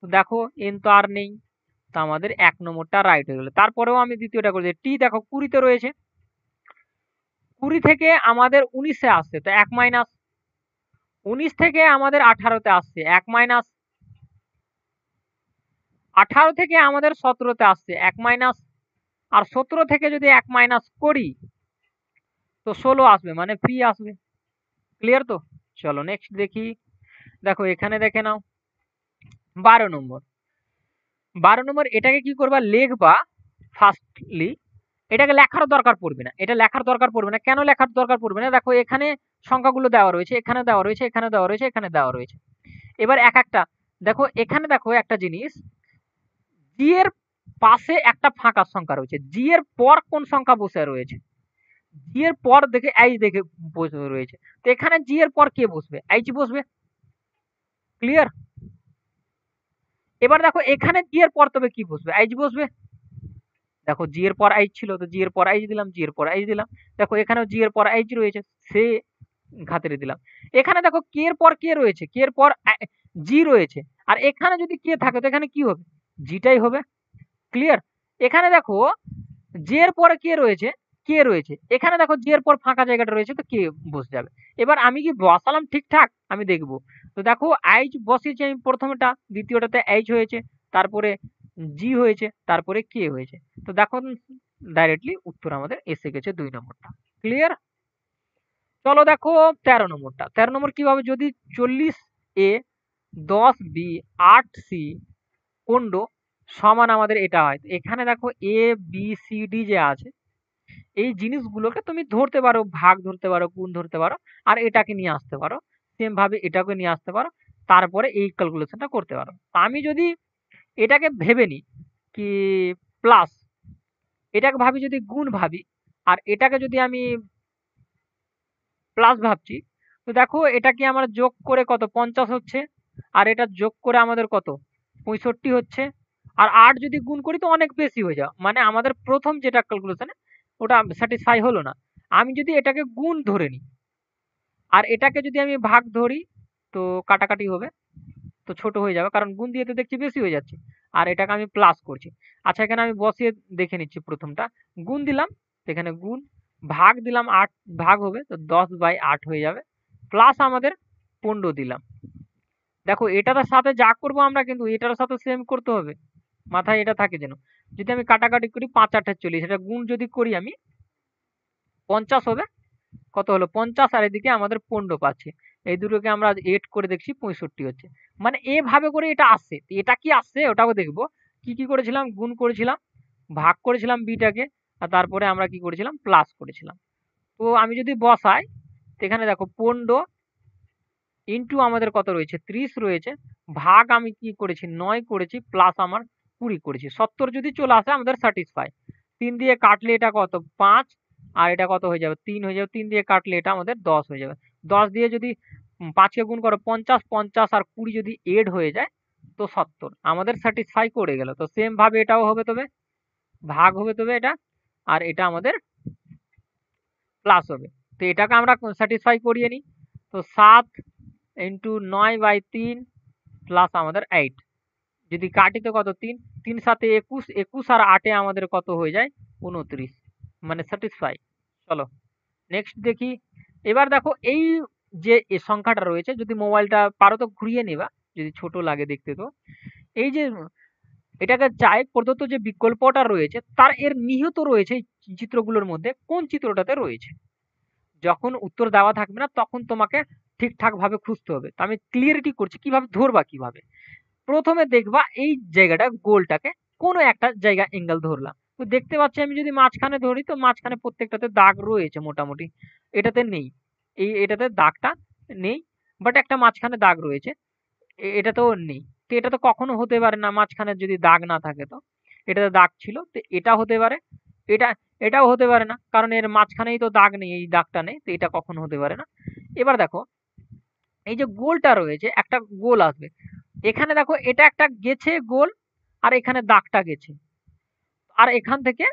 তো দেখো এন তো আর নেই, তো আমাদের 1 নম্বরটা রাইট হয়ে গেল। তারপরেও আমি দ্বিতীয়টা করেছি, টি দেখো 20তে রয়েছে, 20 থেকে আমাদের 19-এ আসছে, তো 1 মাইনাস, 19 থেকে আমাদের 18তে আসছে 1 মাইনাস, 18 থেকে আমাদের 17তে আসছে 1 মাইনাস, আর 17 থেকে যদি 1 মাইনাস করি তো 16 আসবে, মানে পি আসবে। ক্লিয়ার তো? চলো নেক্সট দেখি। দেখো এখানে দেখে নাও 12 নম্বর। 12 নম্বর এটাকে কি করবা, লিখবা ফার্স্টলি, এটাকে লেখার দরকার পড়বে না, এটা লেখার দরকার পড়বে না। কেন লেখার দরকার পড়বে না? দেখো এখানে সংখ্যাগুলো দেওয়া রয়েছে, এখানে দেওয়া রয়েছে, এখানে দেওয়া রয়েছে, এখানে দেওয়া রয়েছে। এবার এক একটা দেখো, এখানে দেখো একটা জিনিস, জি এর পাশে একটা ফাঁকা সংখ্যা রয়েছে, জি এর পর কোন সংখ্যা বসে রয়েছে? জি এর পর দেখে এইচ দেখে বসে রয়েছে, তো এখানে জি এর পর কে বসবে? এইচ বসবে। ক্লিয়ার? এবার দেখো এখানে জি এর পর তবে কি বসবে? এইচ বসবে। দেখো জি এর পর এইচ ছিল, তো জি এর পর এইচ দিলাম, জি এর পর এইচ দিলাম। দেখো এখানেও জি এর পর এইচ রয়েছে, সে ঘাতেরে দিলাম। এখানে দেখো কে এর পর কে রয়েছে, কে এর পর জি রয়েছে, আর এখানে যদি কে থাকে তো এখানে কি হবে? জিটাই হবে। ক্লিয়ার? এখানে দেখো জে এর পরে কে রয়েছে, কে রয়েছে, এখানে দেখো জে এর পর ফাঁকা জায়গাটা রয়েছে, তো কে বসে যাবে। এবার আমি কি বসালাম ঠিকঠাক? আমি দেখবো। তো দেখো এইচ বসিয়েছি আমি প্রথমটা, দ্বিতীয়টাতে এইচ হয়েছে, তারপরে জি হয়েছে, তারপরে কে হয়েছে। তো দেখো ডাইরেক্টলি উত্তর আমাদের এসে গেছে 2 নম্বরটা। ক্লিয়ার? চলো দেখো 13 নম্বরটা। 13 নম্বর কি হবে, যদি 40 এ 10 বি 8 সি 15 সমান আমাদের এটা হয়। তো এখানে দেখো এ বি সি ডি যে আছে, এই জিনিসগুলোকে তুমি ধরতে পারো, ভাগ ধরতে পারো, গুণ ধরতে পারো, আর এটাকে নিয়ে আসতে পারো, সেম ভাবে এটাকে নিয়ে আসতে পারো, তারপরে এই ক্যালকুলেশনটা করতে পারো। তো আমি যদি এটাকে ভেবে নিই কি প্লাস, এটাকে ভাবি যদি গুণ ভাবি, আর এটাকে যদি আমি প্লাস ভাবছি, তো দেখো এটা কি আমার যোগ করে কত 50 হচ্ছে, আর এটা যোগ করে আমাদের কত 65 হচ্ছে, আর 8 যদি গুণ করি তো অনেক বেশি হয়ে যাবে, মানে আমাদের প্রথম যেটা ক্যালকুলেশনে ওটা স্যাটিসফাই হলো না। আমি যদি এটাকে গুণ ধরে নিই, আর এটাকে যদি আমি ভাগ ধরি, তো কাটাকাটি হবে, তো ছোট হয়ে যাবে, কারণ গুণ দিয়ে তো দেখছি বেশি হয়ে যাচ্ছে, আর এটাকে আমি প্লাস করছি। আচ্ছা এখানে আমি বসিয়ে দেখে নিচ্ছি, প্রথমটা গুণ দিলাম, এখানে গুণ, ভাগ দিলাম 8 ভাগ হবে, তো 10/8 হয়ে যাবে, প্লাস আমাদের 15 দিলাম। দেখো এটার সাথে যা করব আমরা কিন্তু এটার সাথে সেম করতে হবে, মাথায় এটা থাকে যেন। যদি আমি কাটাকাটি করি 5×8 = 40, সেটা গুণ যদি করি আমি 50 হবে, কত হলো 50, আর এদিকে আমাদের 15 পাচ্ছি, এই দুটোকে আমরা এড করে দেখছি 65 হচ্ছে। মানে এভাবে করে এটা আসছে, এটা কি আসছে ওটাও দেখবো। কি কি করেছিলাম, গুণ করেছিলাম, ভাগ করেছিলাম বিটাকে, আর তারপরে আমরা কি করেছিলাম, প্লাস করেছিলাম। তো আমি যদি বসাই, তো এখানে দেখো 15 ইন্টু আমাদের কত রয়েছে 30 রয়েছে, ভাগ আমি কি করেছি 9 করেছি, প্লাস আমার 20 করেছি, 70 যদি চলে আসে আমাদের স্যাটিসফাই। 3 দিয়ে কাটলে এটা কত 5, আর এটা কত হয়ে যাবে 3 হয়ে যাবে, 3 দিয়ে কাটলে এটা আমাদের 10 হয়ে যাবে। 10 দিয়ে যদি 5 কে গুণ করো 50, 50 আর 20 যদি এড হয়ে যায় তো 70, আমাদের স্যাটিসফাই করে গেল। তো সেম ভাবে এটাও হবে, তবে ভাগ হবে তবে এটা, আর এটা আমাদের প্লাস হবে। তো এটাকে আমরা স্যাটিসফাই করিয়ে নিই। তো 7 ইন্টু 9/3 প্লাস আমাদের 8, যদি কাটি তো কত 3, 3 7 21, 21 আর 8 আমাদের কত হয়ে যায় 29, মানে স্যাটিসফাই। চলো নেক্সট দেখি। এবার দেখো এই যে সংখ্যাটা রয়েছে, যদি মোবাইলটা পারো তো ঘুরিয়ে নেবা, যদি ছোট লাগে দেখতে। তো এই যে এটাকে চাই প্রদত্ত যে বিকল্পটা রয়েছে তার এর নিহিত রয়েছে এই চিত্রগুলোর মধ্যে কোন চিত্রটাতে রয়েছে। যখন উত্তর দেওয়া থাকবে না তখন তোমাকে ঠিকঠাক ভাবে খুঁজতে হবে। তো আমি ক্লিয়ারিটি করছি কিভাবে ধরবা, কিভাবে প্রথমে দেখবা এই জায়গাটা গোলটাকে কোনো একটা জায়গা অ্যাঙ্গেল ধরলাম, তো দেখতে পাচ্ছি আমি যদি মাঝখানে ধরি তো মাঝখানে প্রত্যেকটাতে দাগ রয়েছে মোটামুটি, এটাতে নেই, এটাতে দাগটা নেই, বাট একটা মাঝখানে দাগ রয়েছে, এটাতেও নেই। তো এটা তো কখনো হতে পারে না, মাঝখানে যদি দাগ না থাকে, তো এটাতে দাগ ছিল, তো এটা হতে পারে, এটা এটাও হতে পারে না, কারণ এর মাঝখানেই তো দাগ নেই, এই দাগটা নেই, তো এটা কখনো হতে পারে না। এবার দেখো এই যে গোলটা রয়েছে, একটা গোল আসবে, এখানে দেখো এটা একটা গেছে গোল, আর এখানে দাগটা গেছে, আর এখান থেকে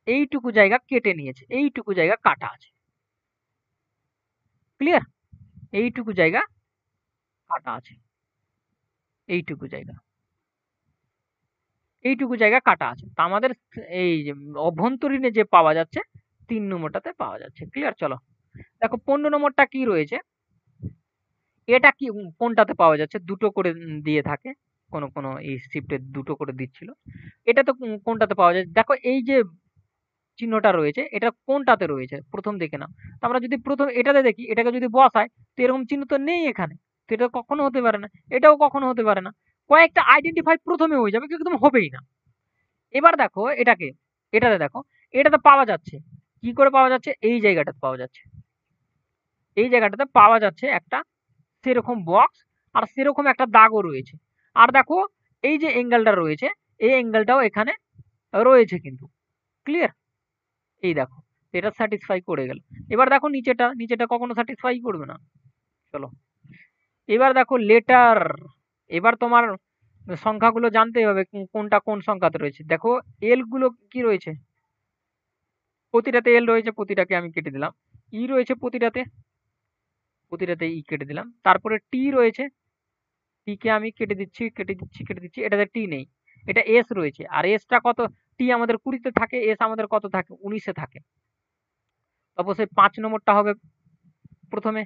এইটুকু জায়গা কেটে নিয়েছে, এইটুকু জায়গা কাটা আছে। ক্লিয়ার? এইটুকু জায়গা কাটা আছে, এইটুকু জায়গা, এইটুকু জায়গা কাটা আছে। তো আমাদের এই যে অভ্যন্তরীণে যে পাওয়া যাচ্ছে 3 নম্বরটাতে পাওয়া যাচ্ছে। ক্লিয়ার? চলো দেখো 15 নম্বরটা কি রয়েছে, এটা কি কোনটাতে পাওয়া যাচ্ছে? দুটো করে দিয়ে থাকে। কোনো কোনো এই শিফটে দুটো করে দিচ্ছিল। এটা তো কোনটাতে পাওয়া যায়? দেখো এই যে চিহ্নটা রয়েছে এটা কোনটাতে রয়েছে? প্রথম দেখে নাও। তো আমরা যদি প্রথম এটাতে দেখি, এটাকে যদি বসাই, তো এরকম চিহ্ন তো নেই এখানে। তো এটা কখনো হতে পারে না। এটাও কখনো হতে পারে না। কয়েকটা আইডেন্টিফাই প্রথমে হয়ে যাবে, কিন্তু একদম হবেই না। এবার দেখো এটাকে, এটাতে দেখো, এটাতে পাওয়া যাচ্ছে। কি করে পাওয়া যাচ্ছে? এই জায়গাটাতে পাওয়া যাচ্ছে। এই জায়গাটাতে পাওয়া যাচ্ছে একটা সেরকম বক্স, আর সেরকম একটা দাগও রয়েছে। আর দেখো এই যে অ্যাঙ্গেলটা রয়েছে, এই অ্যাঙ্গেলটাও এখানে রয়েছে কিন্তু। ক্লিয়ার? এই দেখো, এটা স্যাটিসফাই করে গেল। এবার দেখো নিচেটা, নিচেটা কখনো স্যাটিসফাই করবে না। চলো এবার দেখো লেটার। এবার তোমার সংখ্যাগুলো জানতে হবে কোনটা কোন সংখ্যাতে রয়েছে। দেখো এল গুলো কি রয়েছে? প্রতিটাতে এল রয়েছে, প্রতিটাকে আমি কেটে দিলাম। ই রয়েছে প্রতিটাতে, প্রতিটাতে ই কেটে দিলাম। তারপরে টি রয়েছে, টি কে আমি কেটে দিচ্ছি, কেটে দিচ্ছি, কেটে দিচ্ছি। এটাতে টি নেই। এটা এস রয়েছে, আর এসটা কত? টি আমাদের 20-তে থাকে, এস আমাদের কত থাকে? 19-এ থাকে। অবশ্যই 5 নম্বরটা হবে প্রথমে।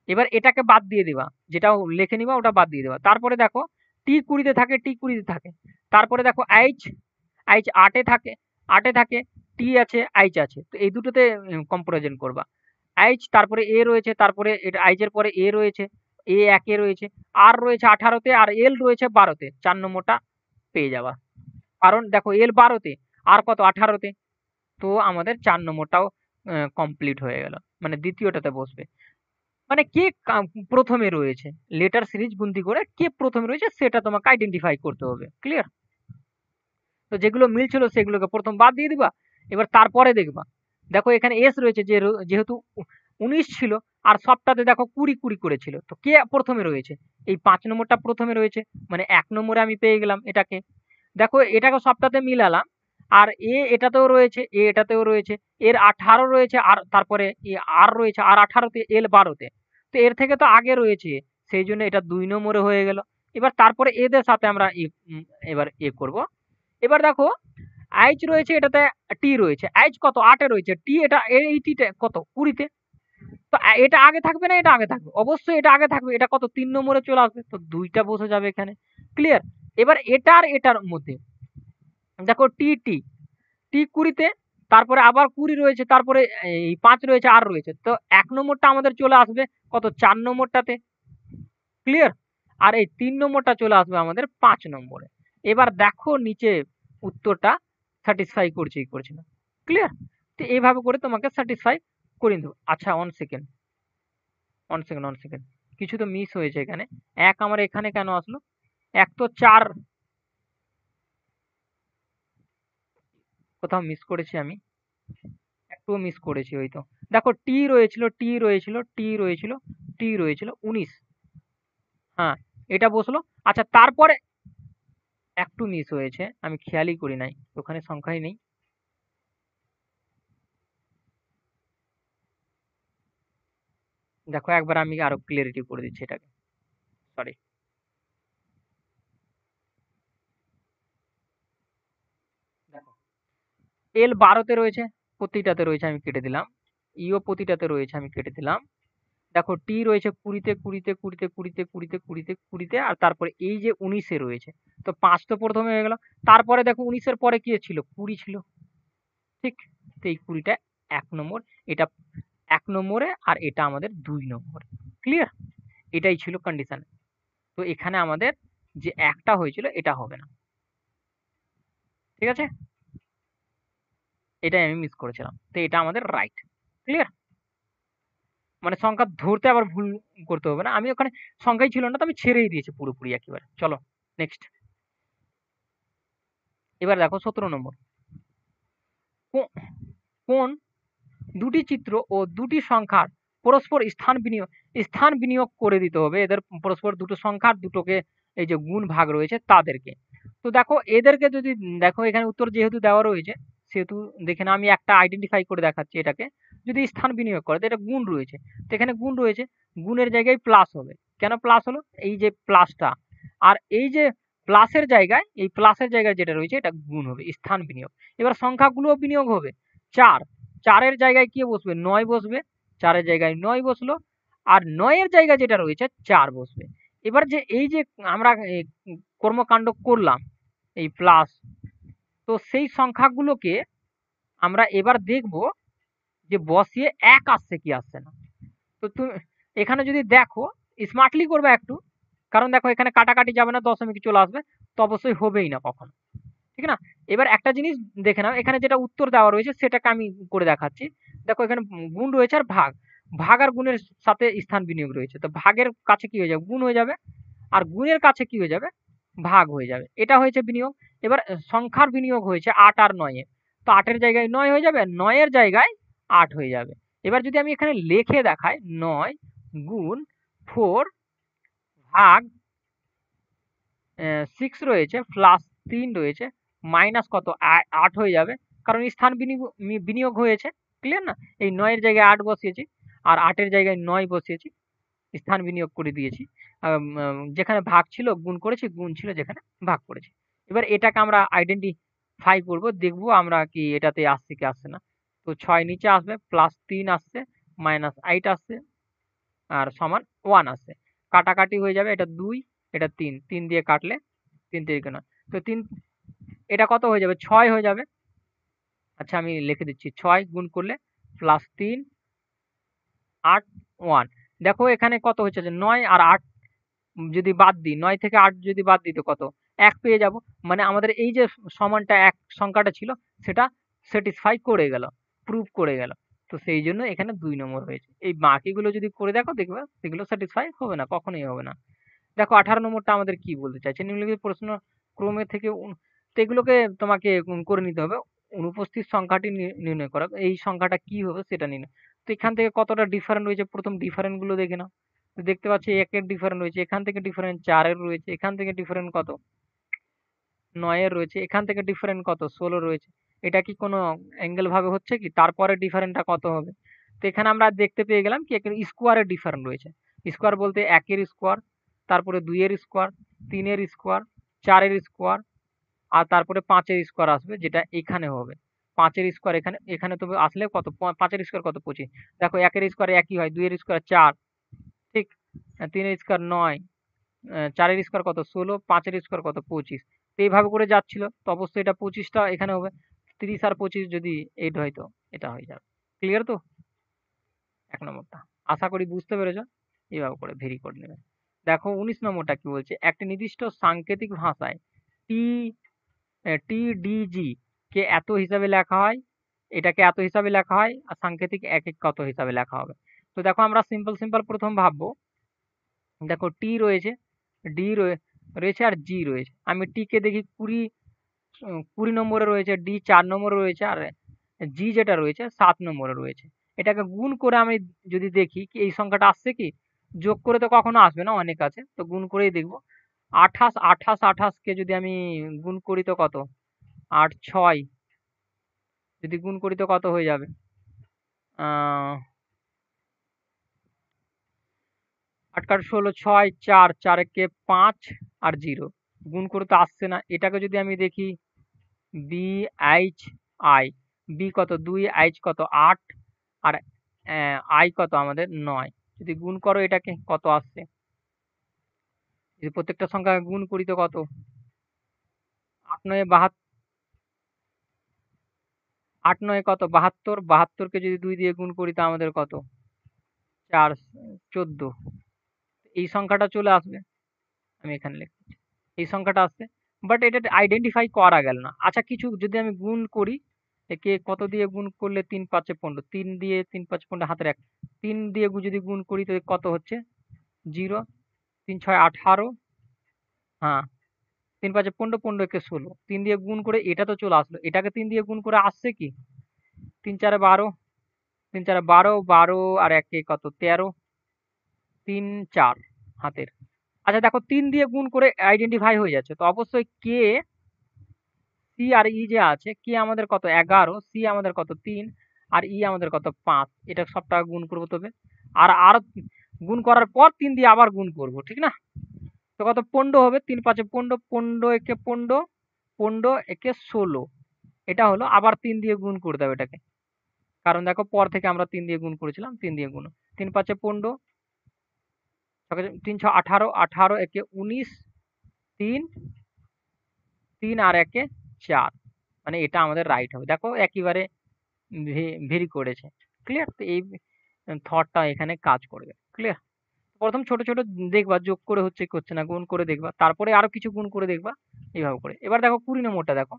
এবার এটাকে বাদ দিয়ে দিবা, যেটা লিখে নিবা ওটা বাদ দিয়ে দিবা। তারপরে দেখো টি 20-তে থাকে, টি 20-তে থাকে। তারপরে দেখো এইচ, এইচ 8-এ থাকে, 8-এ থাকে। টি আছে, এইচ আছে। তো এই দুটোতে কম্পারিজন করবা। এইচ, তারপরে এ রয়েছে, তারপরে এটা এইচ এর পরে এ রয়েছে, এ 1-এ রয়েছে, আর রয়েছে 18-তে, আর এল রয়েছে 12-তে। 4 নম্বরটা পেয়ে যাবা। কারণ দেখো এল 12-তে, আর কত? 18-তে। তো আমাদের 4 নম্বরটাও কমপ্লিট হয়ে গেল। মানে দ্বিতীয়টাতে বসবে। মানে কে প্রথমে রয়েছে, লেটার সিরিজ গুনতি করে কে প্রথমে রয়েছে সেটা তোমাকে আইডেন্টিফাই করতে হবে। ক্লিয়ার? তো যেগুলো মিল ছিল সেগুলোকে প্রথম বাদ দিয়ে দিবা। এবার তারপরে দেখবা, দেখো এখানে এস রয়েছে, যে যেহেতু 19 ছিল, আর সবটাতে দেখো 20-20 করেছিল। তো কে প্রথমে রয়েছে? এই 5 নম্বরটা প্রথমে রয়েছে, মানে 1 নম্বরে আমি পেয়ে গেলাম এটাকে। দেখো এটাকে সবটাতে মিলালাম, আর এ এটাতেও রয়েছে, এ এটাতেও রয়েছে, এর 18 রয়েছে, আর তারপরে এ আর রয়েছে, আর 18-তে, এল 12-তে। তো এর থেকে তো আগে রয়েছে, সেই জন্য এটা 2 নম্বরে হয়ে গেল। এবার তারপরে এদের সাথে আমরা এবার করব। এবার দেখো এইচ রয়েছে, এটাতে টি রয়েছে। এইচ কত? 8-এ রয়েছে। টি এটা এই টিটা কত? 20-তে। তো এটা আগে থাকবে না এটা আগে থাকবে? অবশ্যই এটা আগে থাকবে। এটা কত? 3 নম্বরে চলে আসবে। তো 2টা বসে যাবে এখানে। ক্লিয়ার? এবার এটা আর এটার মধ্যে দেখো টি টি টি 20-তে, তারপরে আবার 20 রয়েছে, তারপরে এই 5 রয়েছে, আর রয়েছে। তো 1 নম্বরটা আমাদের চলে আসবে কত? 4 নম্বরটাতে। ক্লিয়ার? আর এই 3 নম্বরটা চলে আসবে আমাদের 5 নম্বরে। এবার দেখো নিচে উত্তরটা স্যাটিসফাই করছে কি করছে না। ক্লিয়ার? তো এইভাবে করে তোমাকে স্যাটিসফাই করে দেবো। আচ্ছা 1 সেকেন্ড, 1 সেকেন্ড, 1 সেকেন্ড। কিছু তো মিস হয়েছে এখানে। 1 আমার এখানে কেন আসলো? 1 তো 4 কোথাও মিস করেছি আমি। একটুও মিস করেছি ওই তো। দেখো টি রয়েছিল, টি রয়েছিল, টি রয়েছিল, টি রয়েছিল 19। হ্যাঁ, এটা বসলো। আচ্ছা তারপরে একটু মিস হয়েছে, আমি খেয়ালই করি নাই, ওখানে সংখ্যাই নেই। দেখো একবার আমি আরো ক্লিয়ারিটি করে দিচ্ছি এটাকে। সরি। দেখো এল 12-তে রয়েছে, প্রতিটাতে রয়েছে, আমি কেটে দিলাম। ইও প্রতিটাতে রয়েছে, আমি কেটে দিলাম। দেখো টি রয়েছে 20-তে, 20-তে, 20-তে, 20-তে, 20-তে, 20-তে, 20-তে, আর তারপরে এই যে 19-এ রয়েছে। তো 5 তো প্রথমে হয়ে গেল। তারপরে দেখো 19-এর পরে কি ছিল? 20 ছিল। ঠিক? তো এই 20টা 1 নম্বর, এটা 1 নম্বরে, আর এটা আমাদের 2 নম্বরে। ক্লিয়ার? এটাই ছিল কন্ডিশন। তো এখানে আমাদের যে একটা হয়েছিল এটা হবে না। ঠিক আছে? এটাই আমি মিস করেছিলাম। তো এটা আমাদের রাইট। ক্লিয়ার? মানে সংখ্যা ধরতে আবার ভুল করতে হবে না। আমি ওখানে সংখ্যাই ছিল না, তো আমি ছেড়েই দিয়েছি পুরোপুরি একেবারে। চলো নেক্সট। এবার দেখো 17 নম্বর। কোন দুটি চিত্র ও দুটি সংখ্যার পরস্পর স্থান বিনিয়োগ করে দিতে হবে। এদের পরস্পর দুটো সংখ্যার দুটোকে এই যে গুণ ভাগ রয়েছে তাদেরকে। তো দেখো এদেরকে যদি দেখো এখানে উত্তর যেহেতু দেওয়া রয়েছে, সেহেতু দেখে না আমি একটা আইডেন্টিফাই করে দেখাচ্ছি এটাকে। যদি স্থান বিনিয়োগ করে, তো এটা গুণ রয়েছে, তো এখানে গুণ রয়েছে, গুণের জায়গায় প্লাস হবে। কেন প্লাস হলো? এই যে প্লাসটা, আর এই যে প্লাসের জায়গায়, এই প্লাসের জায়গায় যেটা রয়েছে এটা গুণ হবে, স্থান বিনিয়োগ। এবার সংখ্যাগুলো বিনিয়োগ হবে। 4, 4-এর জায়গায় কি বসবে? 9 বসবে। 4-এর জায়গায় 9 বসলো। আর ৯ এর জায়গায় যেটা রয়েছে ৪ বসবে। এবার যে এই যে আমরা কর্মকাণ্ড করলাম এই প্লাস, তো সেই সংখ্যাগুলোকে আমরা এবার দেখব যে বসিয়ে ১ আসছে কি আসছে না। তো তুমি এখানে যদি দেখো স্মার্টলি করবে একটু, কারণ দেখো এখানে কাটাকাটি যাবে না, দশমিক চলে আসবে, তো অবশ্যই হবেই না কখনো, ঠিক না? এবার একটা জিনিস দেখে নাও, এখানে যেটা উত্তর দেওয়া রয়েছে সেটাকে আমি করে দেখাচ্ছি। দেখো এখানে গুণ রয়েছে আর ভাগ, ভাগ আর গুণের সাথে স্থান বিনিয়োগ রয়েছে, তো ভাগের কাছে কি হয়ে যাবে, গুণ হয়ে যাবে, আর গুণের কাছে কি হয়ে যাবে, ভাগ হয়ে যাবে। এটা হয়েছে বিনিয়োগ। এবার সংখ্যার বিনিয়োগ হয়েছে ৮ আর ৯ এ, তো ৮ এর জায়গায় ৯ হয়ে যাবে, ৯ এর জায়গায় ৮ হয়ে যাবে। এবার যদি আমি এখানে লিখে দেখাই ৯ গুণ ৪ ভাগ 6 রয়েছে প্লাস ৩ রয়েছে মাইনাস কত ৮ হয়ে যাবে, কারণ স্থান বিনিয়োগ হয়েছে। ক্লিয়ার না? এই ৯ এর জায়গায় ৮ বসিয়েছি আর ৮ এর জায়গায় ৯ বসিয়েছি, স্থান বিনিয়োগ করে দিয়েছি। যেখানে ভাগ ছিল গুণ করেছি, গুণ ছিল যেখানে ভাগ করেছি। এবার এটাকে আমরা আইডেন্টিফাই করব, দেখব আমরা কি এটাতে আসছে কি আসছে না। তো ৬ নিচে আসবে, প্লাস ৩ আসছে, মাইনাস ৮ আসছে, আর সমান 1 আসছে। কাটাকাটি হয়ে যাবে, এটা ২, এটা ৩, ৩ দিয়ে কাটলে ৩ তিরিকে ৯, তো ৩, এটা কত হয়ে যাবে, ৬ হয়ে যাবে। আচ্ছা আমি লিখে দিচ্ছি, ৬ গুণ করলে প্লাস ৩ ৮ 1। দেখো এখানে কত হচ্ছে যে ৯ আর ৮ যদি বাদ দিই, ৯ থেকে ৮ যদি বাদ দিই তো কত, ১ পেয়ে যাব। মানে আমাদের এই যে সমানটা ১ সংখ্যাটা ছিল সেটা স্যাটিসফাই করে গেল, প্রুভ করে গেল। তো সেই জন্য এখানে ২ নম্বর হয়েছে। এই বাকিগুলো যদি করে দেখো, দেখবে সেগুলো স্যাটিসফাই হবে না, কখনোই হবে না। দেখো ১৮ নম্বরটা আমাদের কি বলতে চাইছে, নিম্নলিখিত প্রশ্ন ক্রমে থেকে তো এগুলোকে তোমাকে করে নিতে হবে। অনুপস্থিত সংখ্যাটি নির্ণয় করা, এই সংখ্যাটা কি হবে সেটা নির্ণয়। তো এখান থেকে কতটা ডিফারেন্ট রয়েছে, প্রথম ডিফারেন্ট গুলো দেখে নাও। তো দেখতে পাচ্ছি ১ এর ডিফারেন্ট রয়েছে, এখান থেকে ডিফারেন্ট ৪ এর রয়েছে, এখান থেকে ডিফারেন্ট কত ৯ এর রয়েছে, এখান থেকে ডিফারেন্ট কত ১৬ রয়েছে। এটা কি কোনো অ্যাঙ্গেল ভাবে হচ্ছে কি, তারপরে ডিফারেন্টটা কত হবে। তো এখানে আমরা দেখতে পেয়ে গেলাম কি স্কোয়ারের ডিফারেন্ট রয়েছে। স্কোয়ার বলতে ১ এর স্কোয়ার, তারপরে ২ এর স্কোয়ার, ৩ এর স্কোয়ার, ৪ এর স্কোয়ার, আর তারপরে ৫ এর স্কোয়ার আসবে, যেটা এখানে হবে। ৫ এর স্কোয়ার এখানে, এখানে তো আসলে কত ৫ এর স্কোয়ার কত ২৫। দেখো ১ এর স্কোয়ার একই হয়, ২ এর স্কোয়ার ৪, ঠিক, ৩ এর স্কোয়ার ৯, ৪ এর স্কোয়ার কত ১৬, ৫ এর স্কোয়ার কত ২৫। তো এইভাবে করে যাচ্ছিল, তো অবশ্যই এটা ২৫টা এখানে হবে। ৩০ আর ২৫ যদি ৮ হয় তো এটা হয়ে যাবে। ক্লিয়ার তো ১ নম্বরটা? আশা করি বুঝতে পেরেছ। এইভাবে করে ভেরি করে নেবে। দেখো ১৯ নম্বরটা কি বলছে, একটি নির্দিষ্ট সাংকেতিক ভাষায় টি টিডিজি কে এত হিসাবে লেখা হয়, এটাকে এত হিসাবে লেখা হয়, আর সাংকেতিক একক কত হিসাবে লেখা হবে। তো দেখো আমরা সিম্পল প্রথম ভাববো। দেখো টি রয়েছে, ডি রয়েছে আর জি রয়েছে। আমি টি কে দেখি ২০ নম্বরে রয়েছে, ডি ৪ নম্বরে রয়েছে, আর জি যেটা রয়েছে ৭ নম্বরে রয়েছে। এটাকে গুণ করে আমি যদি দেখি কি এই সংখ্যাটা আসছে কি, যোগ করে তো কখনো আসবে না, অনেক আছে, তো গুণ করেই দেখবো। ২৮ কে যদি আমি গুণ করি তো কত, ৮ ৬ যদি গুণ করি তো কত হয়ে যাবে, ৮ কাটা ১৬, ৬ ৪, ৪ একে ৫ আর ০, গুণ করে তো আসছে না। এটাকে যদি আমি দেখি বি এইচ আই, বি কত ২, এইচ কত ৮, আর আই কত আমাদের ৯। যদি গুণ করো এটাকে কত আসছে, যদি প্রত্যেকটা সংখ্যা গুণ করি তো কত, ৮ ৯ ৭২, ৮ ৯ কত ৭২, ৭২ কে যদি ২ দিয়ে গুণ করি তো আমাদের কত ৪ ১৪, এই সংখ্যাটা চলে আসবে। আমি এখানে লিখছি এই সংখ্যাটা আসছে, বাট এটা আইডেন্টিফাই করা গেল না। আচ্ছা কিছু যদি আমি গুণ করি, একে কত দিয়ে গুণ করলে ৩ ৫ ১৫, ৩ দিয়ে ৩ ৫ ১৫ হাতের ১, ৩ দিয়ে যদি গুণ করি তো কত হচ্ছে ০, ৩ ৬ ১৮, হ্যাঁ ৩ ৫ ১৫, ১৫ একে ১৬, ৩ দিয়ে গুণ করে এটা তো চলে আসলো। এটাকে ৩ দিয়ে গুণ করে আসছে কি ৩ ৪ ১২, ৩ ৪ ১২, ১২ আর ১ কত ১৩, ৩ ৪ হাতের। আচ্ছা দেখো ৩ দিয়ে গুণ করে আইডেন্টিফাই হয়ে যাচ্ছে, তো অবশ্যই কে সি আর ই যে আছে, কে আমাদের কত ১১, সি আমাদের কত ৩, আর ই আমাদের কত ৫। এটা সবটা গুণ করবো তবে, আর গুণ করার পর ৩ দিয়ে আবার গুণ করব, ঠিক না? তো কত ১৫ হবে, ৩ ৫ ১৫, ১৫ একে ১৫, ১৫ একে ১৬, এটা হলো। আবার ৩ দিয়ে গুণ করে দাও এটাকে, কারণ দেখো পর থেকে আমরা ৩ দিয়ে গুণ করেছিলাম, ৩ দিয়ে গুণ, ৩ ৫ ১৫, তিন ছ 18, 18 একে 19, 3, 3 আর একে 4, মানে এটা আমাদের রাইট হবে। দেখো একেবারে ভেরি করেছে। ক্লিয়ার? তো এই থটটা এখানে কাজ করবে। ক্লিয়ার? প্রথম ছোট ছোট দেখবা যোগ করে হচ্ছে কি হচ্ছে না, গুণ করে দেখবা, তারপরে আরো কিছু গুণ করে দেখবা, এইভাবে করে। এবার দেখো 20 নম্বরটা দেখো,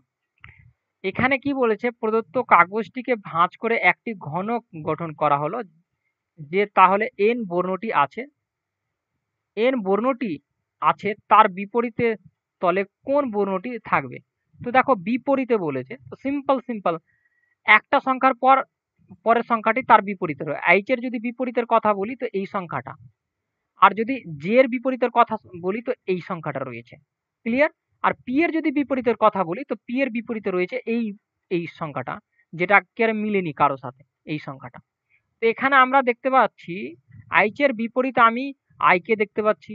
এখানে কি বলেছে, প্রদত্ত কাগজটিকে ভাঁজ করে একটি ঘনক গঠন করা হলো, যে তাহলে এন বর্ণটি আছে, এন বর্ণটি আছে তার বিপরীতে তলে কোন বর্ণটি থাকবে। তো দেখো বিপরীতে বলেছে, তো সিম্পল সিম্পল, একটা সংখ্যার পর পরের সংখ্যাটি তার বিপরীতে রয়েছে। এইচ এর যদি বিপরীতের কথা বলি তো এই সংখ্যাটা, আর যদি জে এর বিপরীতের কথা বলি তো এই সংখ্যাটা রয়েছে। ক্লিয়ার? আর পি এর যদি বিপরীতের কথা বলি তো পি এর বিপরীতে রয়েছে এই এই সংখ্যাটা, যেটা একেবারে মিলেনি কারো সাথে, এই সংখ্যাটা। তো এখানে আমরা দেখতে পাচ্ছি এইচ এর বিপরীতে আমি আই কে দেখতে পাচ্ছি,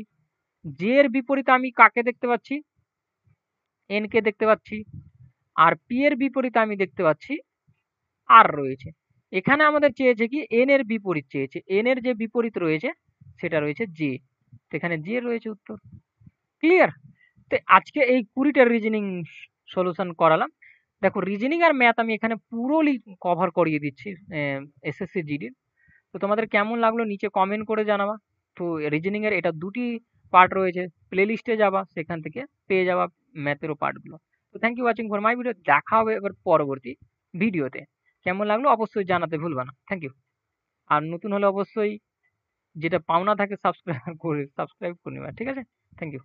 জে এর বিপরীতে আমি কাকে দেখতে পাচ্ছি, এন কে দেখতে পাচ্ছি, আর পি এর বিপরীতে আমি দেখতে পাচ্ছি আর রয়েছে। এখানে আমাদের চেয়েছে কি এন এর বিপরীত চেয়েছে, এন এর যে বিপরীত রয়েছে সেটা রয়েছে জে, তো এখানে জে রয়েছে উত্তর। ক্লিয়ার? তো আজকে এই 20টা রিজনিং সলিউশন করালাম। দেখো রিজনিং আর ম্যাথ আমি এখানে পুরোলি কভার করিয়ে দিচ্ছি এসএসসি জিডির। তো তোমাদের কেমন লাগলো নিচে কমেন্ট করে জানাবা। তো রিজনিং এর এটা দুটি পার্ট রয়েছে, প্লে লিস্টে যাবা, সেখান থেকে পেয়ে যাবা ম্যাথেরও পার্টগুলো। তো thank you watching for my video. দেখা হবে এবার পরবর্তী ভিডিওতে। কেমন লাগলো অবশ্যই জানাতে ভুলবা না। Thank you. আর নতুন হলে অবশ্যই যেটা পাওনা থাকে সাবস্ক্রাইব করে নিবা। ঠিক আছে? Thank you.